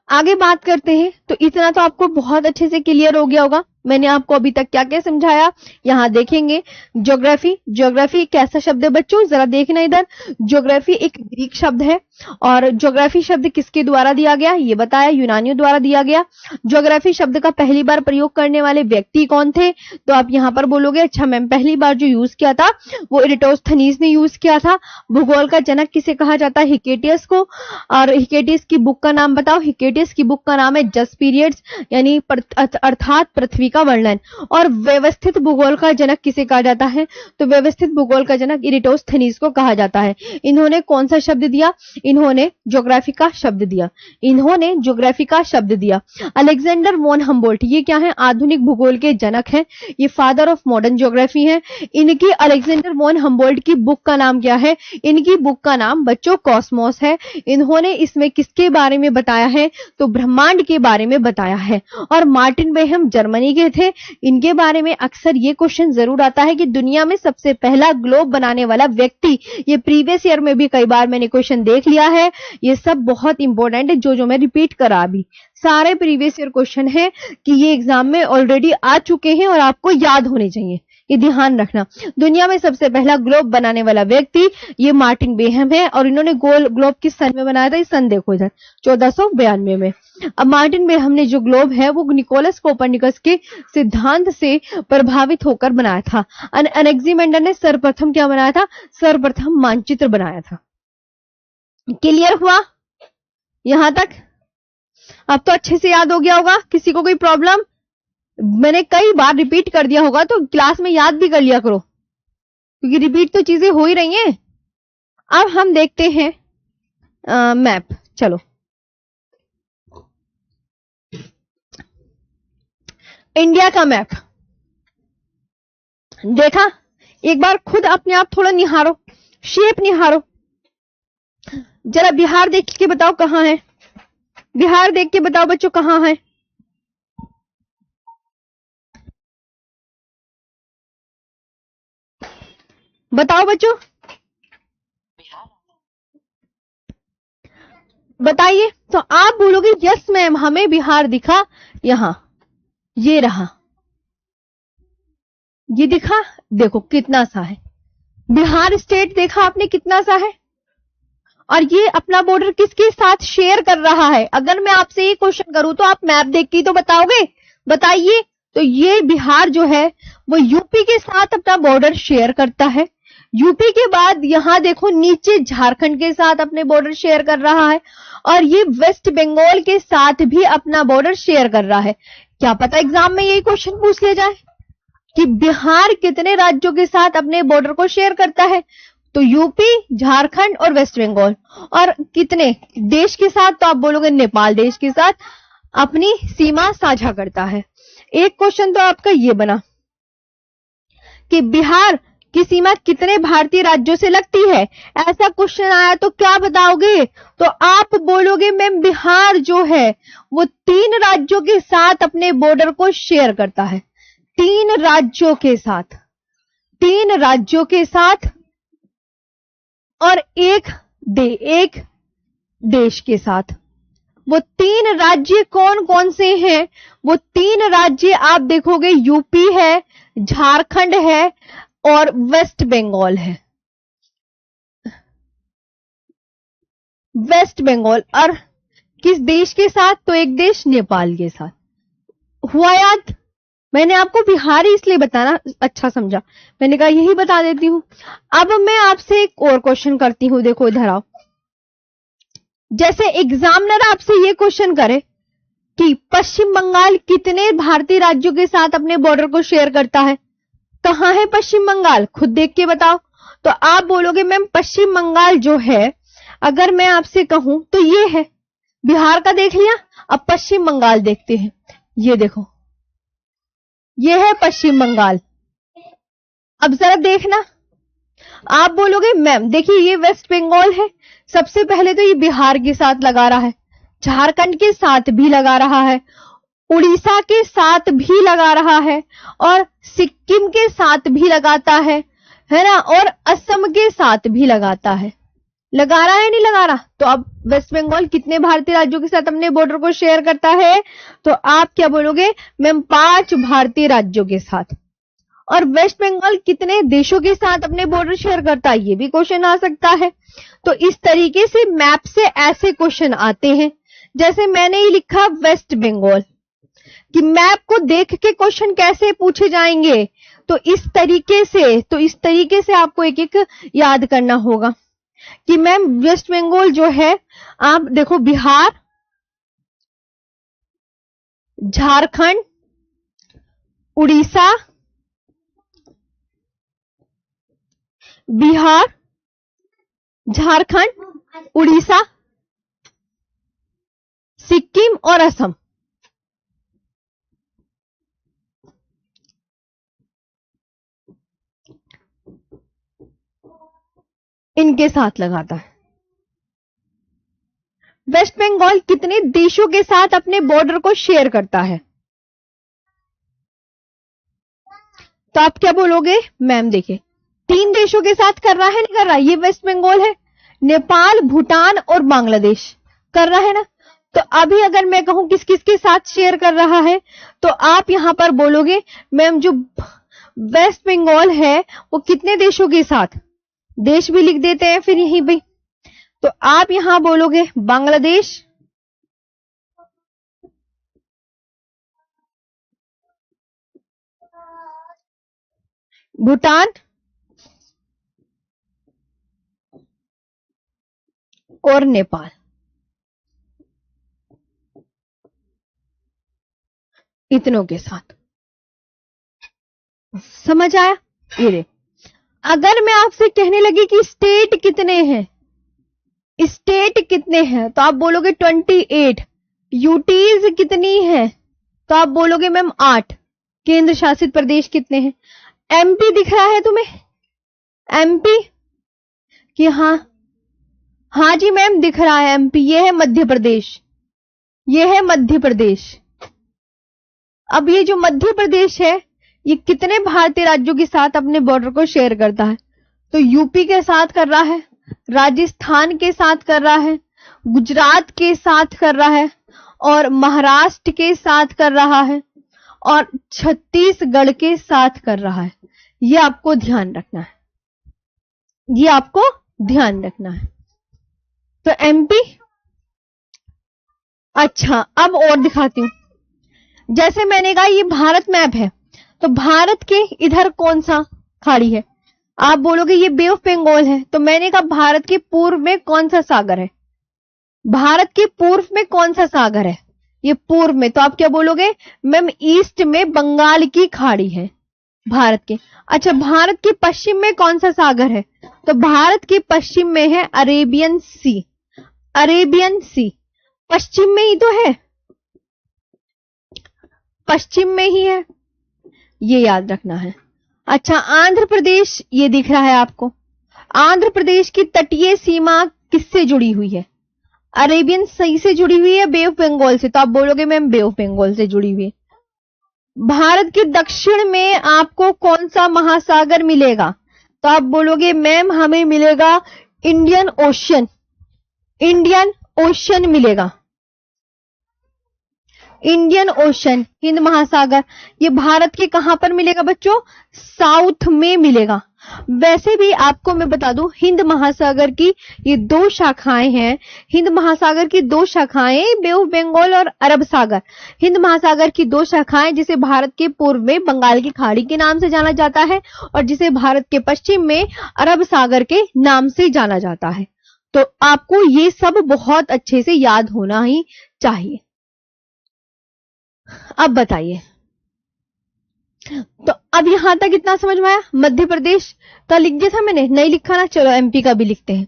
आगे बात करते हैं। तो इतना तो आपको बहुत अच्छे से क्लियर हो गया होगा। मैंने आपको अभी तक क्या क्या समझाया, यहां देखेंगे। ज्योग्राफी, ज्योग्राफी कैसा शब्द है बच्चों, जरा देखना इधर। ज्योग्राफी एक ग्रीक शब्द है और ज्योग्राफी शब्द किसके द्वारा दिया गया, ये बताया, यूनानियों द्वारा दिया गया। ज्योग्राफी शब्द का पहली बार प्रयोग करने वाले व्यक्ति कौन थे, तो आप यहां पर बोलोगे अच्छा मैम पहली बार जो यूज किया था वो इरेटोस्थनीज ने यूज किया था। भूगोल का जनक किसे कहा जाता है, हिकेटियस को। और हिकेटियस की बुक का नाम बताओ, हिकेटियस की बुक का नाम है जस्ट पीरियड्स, यानी अर्थात पृथ्वी का वर्णन। और व्यवस्थित भूगोल का जनक किसे कहा जाता है, तो व्यवस्थित भूगोल का जनक इरेटोस्थनीज को कहा जाता है। इन्होंने कौन सा शब्द दिया, इन्होंने ज्योग्राफी का शब्द दिया, इन्होंने ज्योग्राफी का शब्द दिया। अलेक्जेंडर वॉन हम्बोल्ट, ये क्या है, आधुनिक भूगोल के जनक हैं, ये फादर ऑफ मॉडर्न ज्योग्राफी हैं। इनकी अलेक्जेंडर वॉन हम्बोल्ट की बुक का नाम क्या है, इनकी बुक का नाम बच्चों कॉस्मोस है। इन्होंने इसमें किसके बारे में बताया है, तो ब्रह्मांड के बारे में बताया है। और मार्टिन बेहम जर्मनी के थे। इनके बारे में अक्सर ये क्वेश्चन जरूर आता है कि दुनिया में सबसे पहला ग्लोब बनाने वाला व्यक्ति, ये प्रीवियस ईयर में भी कई बार मैंने क्वेश्चन देख लिया है। ये सब बहुत इंपॉर्टेंट है, जो मैं रिपीट करा भी, सारे प्रीवियस ईयर क्वेश्चन है कि ये एग्जाम में ऑलरेडी आ चुके हैं और आपको याद होने चाहिए। ये ध्यान रखना। दुनिया में सबसे पहला ग्लोब बनाने वाला व्यक्ति ये मार्टिन बेहम है और इन्होंने ग्लोब किस सन में बनाया था? इस सन देखो इधर 1492 में। अब मार्टिन बेहम ने जो ग्लोब है वो निकोलस कोपरनिकस के सिद्धांत से प्रभावित होकर बनाया था। अलेक्जेंडर ने सर्वप्रथम क्या बनाया था? सर्वप्रथम मानचित्र बनाया था। क्लियर हुआ यहां तक? अब तो अच्छे से याद हो गया होगा। किसी को कोई प्रॉब्लम? मैंने कई बार रिपीट कर दिया होगा तो क्लास में याद भी कर लिया करो, क्योंकि रिपीट तो चीजें हो ही रही हैं। अब हम देखते हैं मैप। चलो, इंडिया का मैप देखा? एक बार खुद अपने आप थोड़ा निहारो, शेप निहारो। जरा बिहार देख के बताओ कहां है? बिहार देख के बताओ बच्चों कहां है? बताओ बच्चों, बताइए। तो आप बोलोगे यस मैम हमें बिहार दिखा, यहां ये रहा, ये दिखा। देखो कितना सा है बिहार स्टेट, देखा आपने कितना सा है? और ये अपना बॉर्डर किसके साथ शेयर कर रहा है? अगर मैं आपसे ये क्वेश्चन करूं तो आप मैप देख के तो बताओगे? बताइए। तो ये बिहार जो है वो यूपी के साथ अपना बॉर्डर शेयर करता है। यूपी के बाद यहां देखो नीचे झारखंड के साथ अपने बॉर्डर शेयर कर रहा है, और ये वेस्ट बंगाल के साथ भी अपना बॉर्डर शेयर कर रहा है। क्या पता एग्जाम में यही क्वेश्चन पूछ लिया जाए कि बिहार कितने राज्यों के साथ अपने बॉर्डर को शेयर करता है? तो यूपी, झारखंड और वेस्ट बंगाल। और कितने देश के साथ? तो आप बोलोगे नेपाल देश के साथ अपनी सीमा साझा करता है। एक क्वेश्चन तो आपका ये बना कि बिहार की सीमा कितने भारतीय राज्यों से लगती है? ऐसा क्वेश्चन आया तो क्या बताओगे? तो आप बोलोगे मैम बिहार जो है वो 3 राज्यों के साथ अपने बॉर्डर को शेयर करता है। 3 राज्यों के साथ, 3 राज्यों के साथ और एक देश के साथ। वो 3 राज्य कौन कौन से हैं? वो 3 राज्य आप देखोगे यूपी है, झारखंड है और वेस्ट बंगाल है। वेस्ट बंगाल और किस देश के साथ? तो एक देश नेपाल के साथ। हुआ याद? मैंने आपको बिहारी इसलिए बताना अच्छा समझा, मैंने कहा यही बता देती हूं। अब मैं आपसे एक और क्वेश्चन करती हूं। देखो इधर आओ। जैसे एग्जामिनर आपसे ये क्वेश्चन करे कि पश्चिम बंगाल कितने भारतीय राज्यों के साथ अपने बॉर्डर को शेयर करता है? कहां है पश्चिम बंगाल? खुद देख के बताओ। तो आप बोलोगे मैम पश्चिम बंगाल जो है, अगर मैं आपसे कहूं तो ये है। बिहार का देख लिया, अब पश्चिम बंगाल देखते हैं। ये देखो, ये है पश्चिम बंगाल। अब जरा देखना, आप बोलोगे मैम देखिए ये वेस्ट बंगाल है। सबसे पहले तो ये बिहार के साथ लगा रहा है, झारखंड के साथ भी लगा रहा है, उड़ीसा के साथ भी लगा रहा है, और सिक्किम के साथ भी लगाता है ना, और असम के साथ भी लगाता है। लगा रहा है नहीं लगा रहा? तो अब वेस्ट बंगाल कितने भारतीय राज्यों के साथ अपने बॉर्डर को शेयर करता है? तो आप क्या बोलोगे मैम 5 भारतीय राज्यों के साथ। और वेस्ट बंगाल कितने देशों के साथ अपने बॉर्डर शेयर करता है? ये भी क्वेश्चन आ सकता है। तो इस तरीके से मैप से ऐसे क्वेश्चन आते हैं। जैसे मैंने ये लिखा वेस्ट बंगाल, कि मैप को देख के क्वेश्चन कैसे पूछे जाएंगे? तो इस तरीके से आपको एक एक याद करना होगा कि मैम वेस्ट बंगाल जो है, आप देखो बिहार, झारखंड, उड़ीसा, बिहार, झारखंड, उड़ीसा, सिक्किम और असम। इनके साथ लगाता है। वेस्ट बंगाल कितने देशों के साथ अपने बॉर्डर को शेयर करता है? तो आप क्या बोलोगे मैम देखिए 3 देशों के साथ कर रहा है, नहीं कर रहा? ये वेस्ट बंगाल है, नेपाल, भूटान और बांग्लादेश कर रहा है ना। तो अभी अगर मैं कहूं किस किस के साथ शेयर कर रहा है, तो आप यहां पर बोलोगे मैम जो वेस्ट बंगाल है वो कितने देशों के साथ, देश भी लिख देते हैं फिर यहीं पे। तो आप यहां बोलोगे बांग्लादेश, भूटान और नेपाल, इतनों के साथ। समझ आया? ये देख, अगर मैं आपसे कहने लगी कि स्टेट कितने हैं, स्टेट कितने हैं, तो आप बोलोगे 28। यूटीज कितनी है, तो आप बोलोगे मैम 8। केंद्र शासित प्रदेश कितने हैं? एमपी दिख रहा है तुम्हें? एमपी कि हाँ, हाँ जी मैम दिख रहा है एमपी। ये है मध्य प्रदेश, ये है मध्य प्रदेश। अब ये जो मध्य प्रदेश है ये कितने भारतीय राज्यों के साथ अपने बॉर्डर को शेयर करता है? तो यूपी के साथ कर रहा है, राजस्थान के साथ कर रहा है, गुजरात के साथ कर रहा है, और महाराष्ट्र के साथ कर रहा है, और छत्तीसगढ़ के साथ कर रहा है। ये आपको ध्यान रखना है, ये आपको ध्यान रखना है। तो एमपी। अच्छा, अब और दिखाती हूं। जैसे मैंने कहा ये भारत मैप है, तो भारत के इधर कौन सा खाड़ी है? आप बोलोगे ये बे ऑफ बंगाल है। तो मैंने कहा भारत के पूर्व में कौन सा सागर है? भारत के पूर्व में कौन सा सागर है? ये पूर्व में। तो आप क्या बोलोगे? मैम ईस्ट में बंगाल की खाड़ी है भारत के। अच्छा, भारत के पश्चिम में कौन सा सागर है? तो भारत के पश्चिम में है अरेबियन सी। अरेबियन सी पश्चिम में ही तो है, पश्चिम में ही है, ये याद रखना है। अच्छा, आंध्र प्रदेश ये दिख रहा है आपको। आंध्र प्रदेश की तटीय सीमा किससे जुड़ी हुई है? अरेबियन सी से जुड़ी हुई है, बे ऑफ बंगाल से। तो आप बोलोगे मैम बे ऑफ बंगाल से जुड़ी हुई है। भारत के दक्षिण में आपको कौन सा महासागर मिलेगा? तो आप बोलोगे मैम हमें मिलेगा इंडियन ओशन। इंडियन ओशन मिलेगा, इंडियन ओशन, हिंद महासागर। ये भारत के कहां पर मिलेगा बच्चों? साउथ में मिलेगा। वैसे भी आपको मैं बता दूं, हिंद महासागर की ये दो शाखाएं हैं। हिंद महासागर की दो शाखाएं, बे ऑफ बंगाल और अरब सागर। हिंद महासागर की दो शाखाएं, जिसे भारत के पूर्व में बंगाल की खाड़ी के नाम से जाना जाता है और जिसे भारत के पश्चिम में अरब सागर के नाम से जाना जाता है। तो आपको ये सब बहुत अच्छे से याद होना ही चाहिए। अब बताइए, तो अब यहां तक इतना समझ में आया? मध्य प्रदेश का लिख दिया था मैंने, नहीं लिखा ना? चलो एमपी का भी लिखते हैं।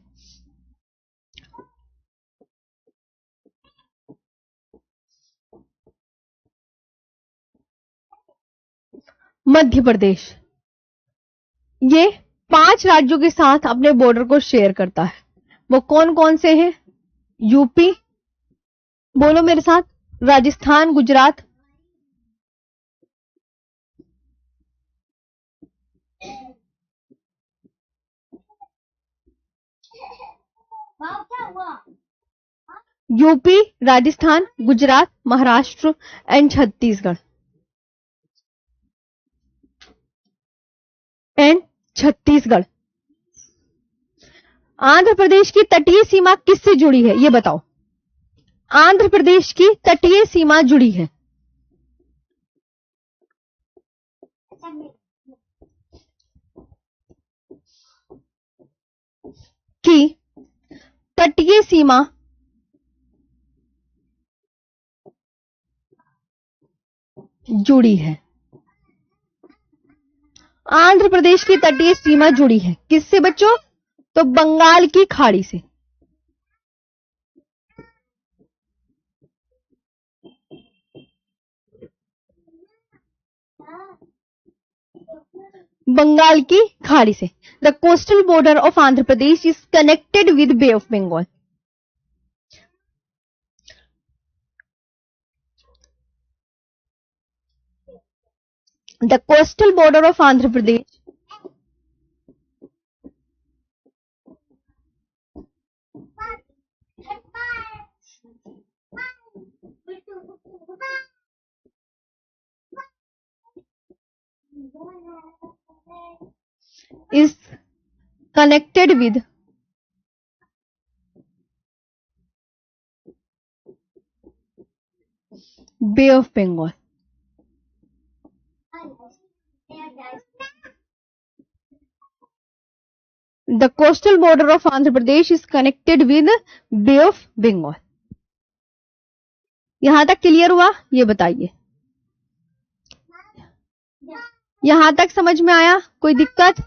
मध्य प्रदेश ये 5 राज्यों के साथ अपने बॉर्डर को शेयर करता है। वो कौन कौन से हैं? यूपी, बोलो मेरे साथ, Rajasthan, Gujarat, UP, Rajasthan, Gujarat, Maharashtra and Chhattisgarh. And Chhattisgarh. Andhra Pradesh की तटीय सीमा किससे जुड़ी है, ये बताओ? आंध्र प्रदेश की तटीय सीमा जुड़ी है कि तटीय सीमा जुड़ी है। आंध्र प्रदेश की तटीय सीमा जुड़ी है किससे बच्चों? तो बंगाल की खाड़ी से। बंगाल की खाड़ी से। The coastal border of Andhra Pradesh is connected with Bay of Bengal. The coastal border of Andhra Pradesh is connected with Bay of Bengal. The coastal border of Andhra Pradesh is connected with Bay of Bengal. यहां तक clear हुआ? ये बताइए, यहां तक समझ में आया? कोई दिक्कत?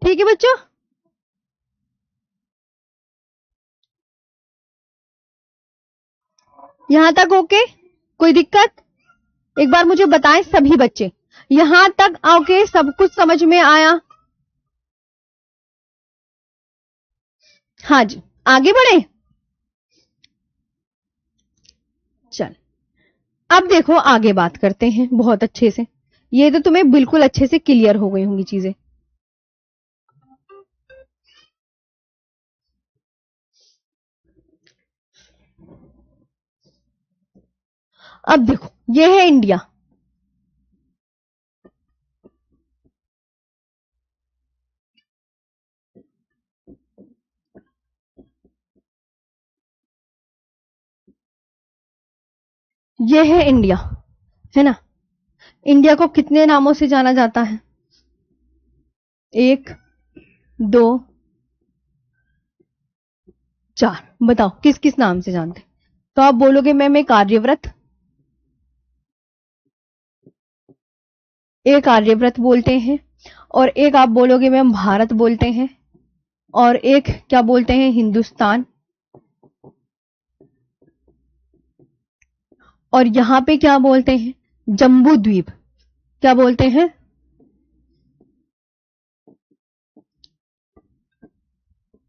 ठीक है बच्चों, यहां तक ओके? कोई दिक्कत? एक बार मुझे बताएं सभी बच्चे, यहां तक ओके? सब कुछ समझ में आया? हाँ जी, आगे बढ़े। चल अब देखो, आगे बात करते हैं बहुत अच्छे से। ये तो तुम्हें बिल्कुल अच्छे से क्लियर हो गई होंगी चीजें। अब देखो, ये है इंडिया, ये है इंडिया, है ना? इंडिया को कितने नामों से जाना जाता है? 1 2 4, बताओ किस किस नाम से जानते? तो आप बोलोगे मैम एक आर्यव्रत, एक आर्यव्रत बोलते हैं, और एक आप बोलोगे मैम भारत बोलते हैं, और एक क्या बोलते हैं? हिंदुस्तान। और यहां पे क्या बोलते हैं? जम्बू द्वीप। क्या बोलते हैं?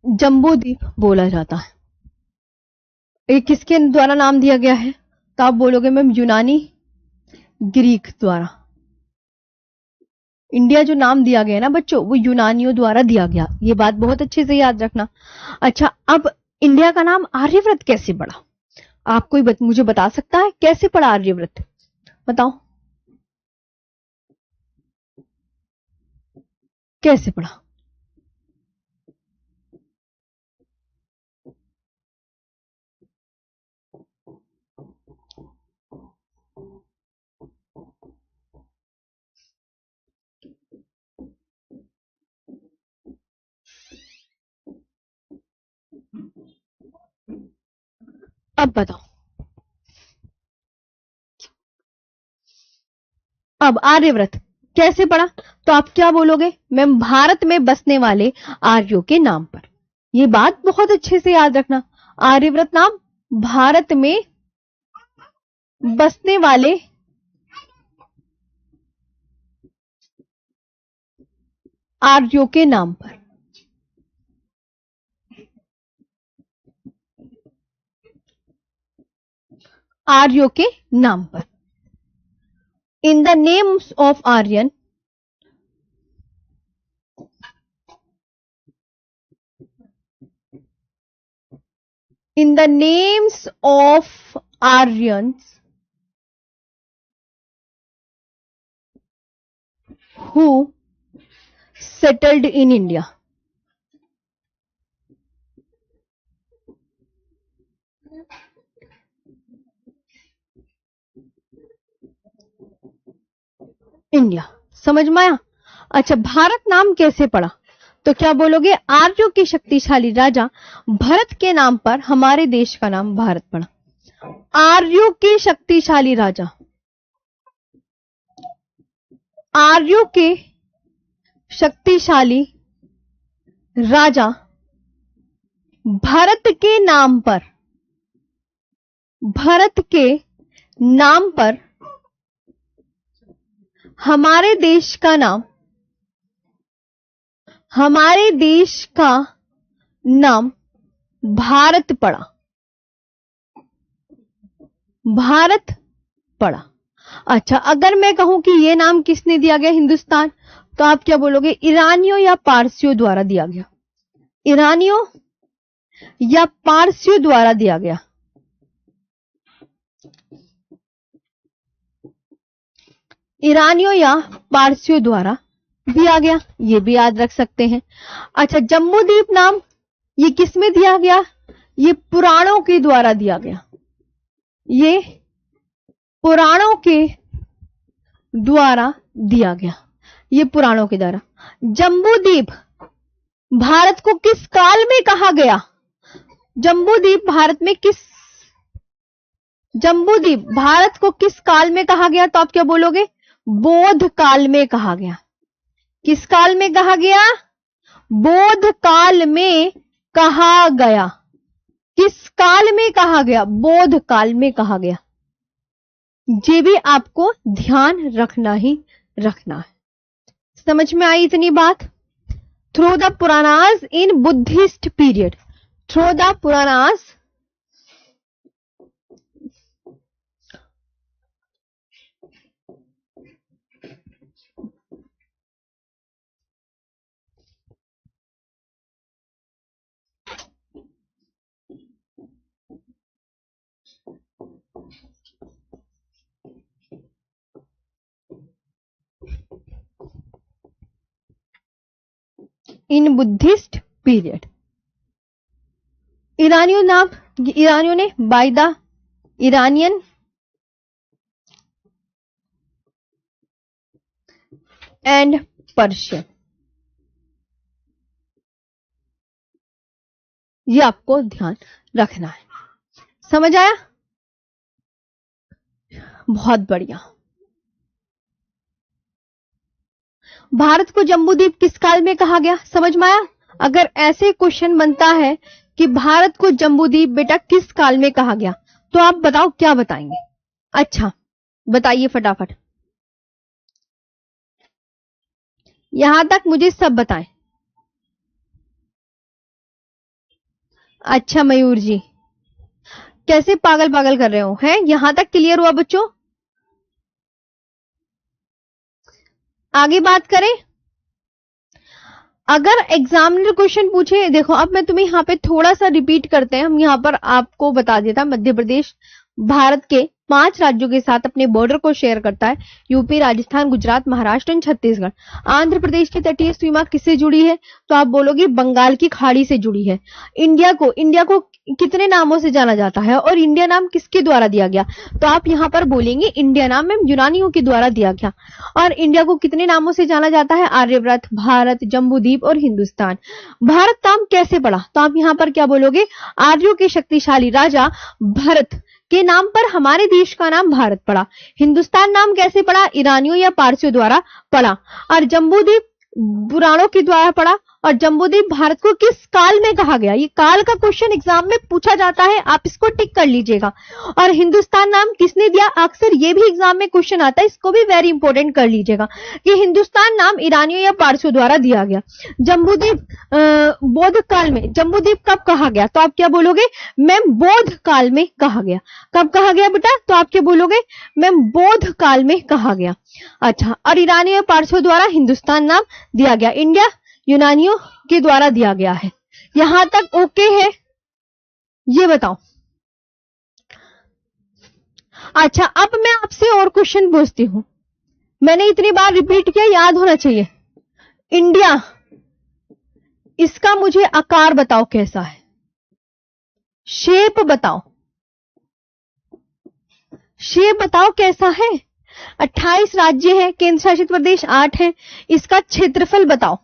जम्बू द्वीप बोला जाता है। ये किसके द्वारा नाम दिया गया है? तो आप बोलोगे मैम यूनानी ग्रीक द्वारा। इंडिया जो नाम दिया गया ना बच्चों, वो यूनानियों द्वारा दिया गया, ये बात बहुत अच्छे से याद रखना। अच्छा, अब इंडिया का नाम आर्यव्रत कैसे पड़ा? आप कोई मुझे बता सकता है कैसे पड़ा आर्यव्रत? बताओ कैसे पड़ा? अब बताओ। अब आर्यव्रत कैसे पड़ा? तो आप क्या बोलोगे? मैम भारत में बसने वाले आर्यों के नाम पर। ये बात बहुत अच्छे से याद रखना, आर्यव्रत नाम भारत में बसने वाले आर्यों के नाम पर। आर्यों के नाम पर। In the names of Aryan, in the names of Aryans who settled in India. India, समझ में आया? अच्छा, भारत नाम कैसे पड़ा? तो क्या बोलोगे? आर्यों के शक्तिशाली राजा भरत के नाम पर हमारे देश का नाम भारत पड़ा। आर्यों के शक्तिशाली राजा, आर्यों के शक्तिशाली राजा भरत के नाम पर, भरत के नाम पर हमारे देश का नाम, हमारे देश का नाम भारत पड़ा। भारत पड़ा। अच्छा, अगर मैं कहूं कि ये नाम किसने दिया गया? हिंदुस्तान, तो आप क्या बोलोगे? ईरानियों या पारसियों द्वारा दिया गया। ईरानियों या पारसियों द्वारा दिया गया। ईरानियों या पारसियों द्वारा दिया गया, ये भी याद रख सकते हैं। अच्छा, जम्बू द्वीप नाम ये किसमें दिया गया? ये पुराणों के द्वारा दिया गया। ये पुराणों के द्वारा दिया गया, ये पुराणों के द्वारा। जम्बू द्वीप भारत को किस काल में कहा गया? जम्बू द्वीप भारत में किस जम्बू द्वीप भारत को किस काल में कहा गया? तो आप क्या बोलोगे? बौद्ध काल में कहा गया। किस काल में कहा गया? बौद्ध काल में कहा गया। किस काल में कहा गया? बौद्ध काल में कहा गया। ये भी आपको ध्यान रखना ही रखना है। समझ में आई इतनी बात? Through the Puranas in Buddhist period. Through the Puranas in Buddhist period. ईरानियों ने by the Iranian and Persian, ये आपको ध्यान रखना है। समझ आया? बहुत बढ़िया। भारत को जम्बूद्वीप किस काल में कहा गया? समझ में आया? अगर ऐसे क्वेश्चन बनता है कि भारत को जम्बूद्वीप बेटा किस काल में कहा गया, तो आप बताओ क्या बताएंगे? अच्छा बताइए फटाफट, यहां तक मुझे सब बताएं। अच्छा मयूर जी, कैसे पागल पागल कर रहे हो? हैं यहां तक क्लियर हुआ बच्चों? आगे बात करें। अगर एग्जामिनर क्वेश्चन पूछे, देखो अब मैं तुम्हें यहाँ पे थोड़ा सा रिपीट करते हैं, हम यहाँ पर आपको बता देता, मध्य प्रदेश भारत के 5 राज्यों के साथ अपने बॉर्डर को शेयर करता है। यूपी, राजस्थान, गुजरात, महाराष्ट्र और छत्तीसगढ़। आंध्र प्रदेश की तटीय सीमा किससे जुड़ी है? तो आप बोलोगे बंगाल की खाड़ी से जुड़ी है। इंडिया को कितने नामों से जाना जाता है और इंडिया नाम किसके द्वारा दिया गया? तो आप यहाँ पर बोलेंगे इंडिया नाम में यूनानियों के द्वारा दिया गया। और इंडिया को कितने नामों से जाना जाता है? आर्यव्रत, भारत, जम्बूद्वीप और हिंदुस्तान। भारत नाम कैसे पड़ा? तो आप यहाँ पर क्या बोलोगे? आर्यों के शक्तिशाली राजा भरत के नाम पर हमारे देश का नाम भारत पड़ा। हिंदुस्तान नाम कैसे पड़ा? ईरानियों या पारसियों द्वारा पड़ा। और जम्बूद्वीप पुराणों के द्वारा पड़ा। और जम्बूद्वीप भारत को किस काल में कहा गया? ये काल का क्वेश्चन एग्जाम में पूछा जाता है, आप इसको टिक कर लीजिएगा। और हिंदुस्तान नाम किसने दिया? अक्सर ये भी एग्जाम में क्वेश्चन आता है, इसको भी वेरी इंपॉर्टेंट कर लीजिएगा कि हिंदुस्तान नाम ईरानियों या पारसियों द्वारा दिया गया। जम्बूद्वीप बौद्ध काल में जम्बूद्वीप कब कहा गया? तो आप क्या बोलोगे? मैम बौद्ध काल में कहा गया। कब कहा गया बेटा? तो आप क्या बोलोगे? मैम बौद्ध काल में कहा गया। अच्छा, और ईरानियों या पारसियों द्वारा हिंदुस्तान नाम दिया गया। इंडिया यूनानियों के द्वारा दिया गया है। यहां तक ओके है? ये बताओ। अच्छा, अब मैं आपसे और क्वेश्चन पूछती हूं, मैंने इतनी बार रिपीट किया, याद होना चाहिए। इंडिया, इसका मुझे आकार बताओ कैसा है, शेप बताओ, शेप बताओ कैसा है। 28 राज्य है, केंद्र शासित प्रदेश 8 है, इसका क्षेत्रफल बताओ,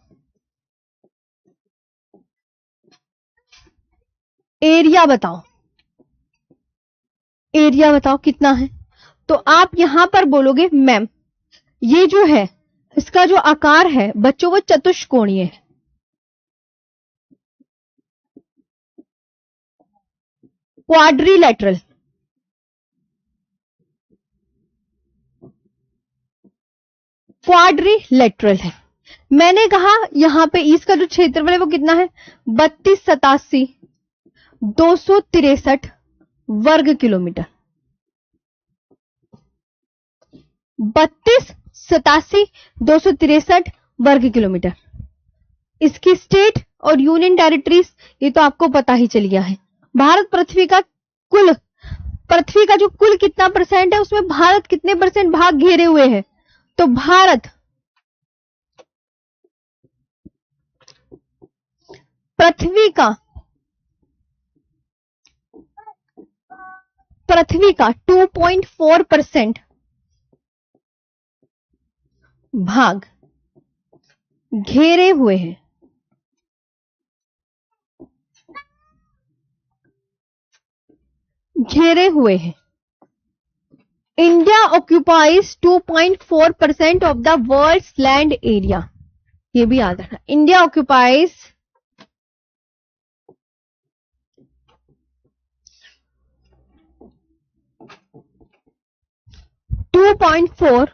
एरिया बताओ, एरिया बताओ कितना है। तो आप यहां पर बोलोगे मैम ये जो है इसका जो आकार है बच्चों वो चतुष्कोणीय है। क्वाड्रिलेटरल, क्वाड्रिलेटरल है। मैंने कहा यहां पे इसका जो क्षेत्रफल है वो कितना है? 3287,263 वर्ग किलोमीटर। 3287,263 वर्ग किलोमीटर। इसकी स्टेट और यूनियन टेरिटरीज ये तो आपको पता ही चल गया है। भारत पृथ्वी का जो कुल कितना परसेंट है उसमें भारत कितने परसेंट भाग घेरे हुए है? तो भारत पृथ्वी का 2.4% भाग घेरे हुए हैं। India occupies 2.4% of the world's land area. ये भी याद रखना, India occupies 2.4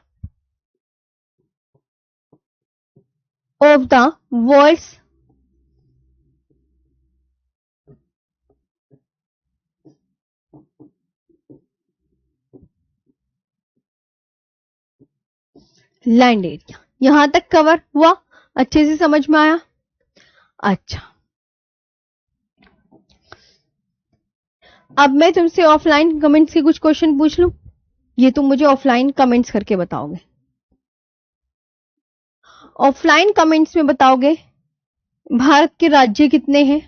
of the world's land area. यहां तक कवर हुआ? अच्छे से समझ में आया? अच्छा, अब मैं तुमसे ऑफलाइन कमेंट्स के कुछ क्वेश्चन पूछ लूं। ये तुम मुझे ऑफलाइन कमेंट्स करके बताओगे। ऑफलाइन कमेंट्स में बताओगे भारत के राज्य कितने हैं,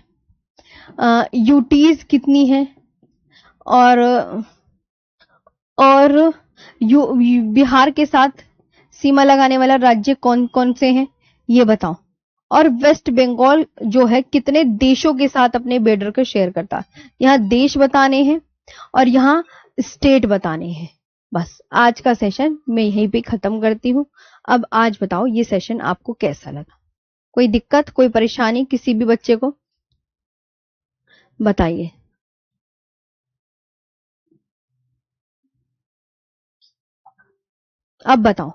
यूटीज कितनी है, और बिहार के साथ सीमा लगाने वाला राज्य कौन कौन से हैं ये बताओ। और वेस्ट बंगाल जो है कितने देशों के साथ अपने बॉर्डर को शेयर करता है। यहां देश बताने हैं और यहां स्टेट बताने हैं। बस आज का सेशन मैं यहीं पे खत्म करती हूं। अब आज बताओ ये सेशन आपको कैसा लगा? कोई दिक्कत, कोई परेशानी किसी भी बच्चे को बताइए। अब बताओ,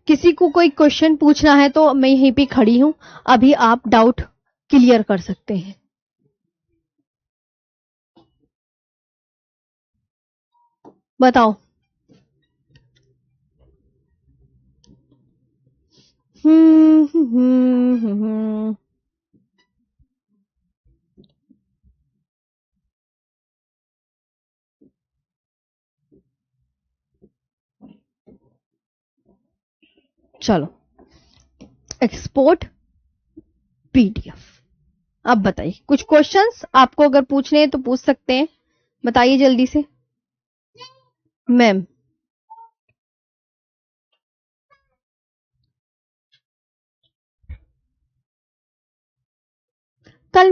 किसी को कोई क्वेश्चन पूछना है तो मैं यहीं पे खड़ी हूं, अभी आप डाउट क्लियर कर सकते हैं। बताओ। चलो, एक्सपोर्ट पीडीएफ। अब बताइए, कुछ क्वेश्चंस आपको अगर पूछने हैं तो पूछ सकते हैं, बताइए जल्दी से। मैम, कल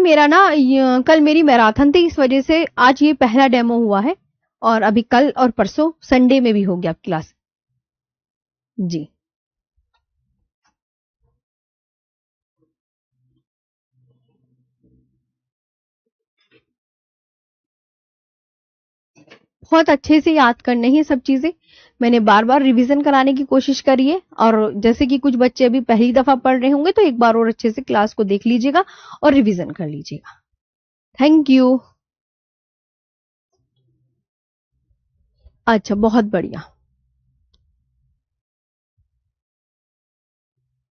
मेरी मैराथन थी, इस वजह से आज ये पहला डेमो हुआ है, और अभी कल और परसों संडे में भी हो गया क्लास। जी, बहुत अच्छे से याद करने ही सब चीजें। मैंने बार बार रिवीजन कराने की कोशिश करी है, और जैसे कि कुछ बच्चे अभी पहली दफा पढ़ रहे होंगे तो एक बार और अच्छे से क्लास को देख लीजिएगा और रिवीजन कर लीजिएगा। Thank you. अच्छा, बहुत बढ़िया।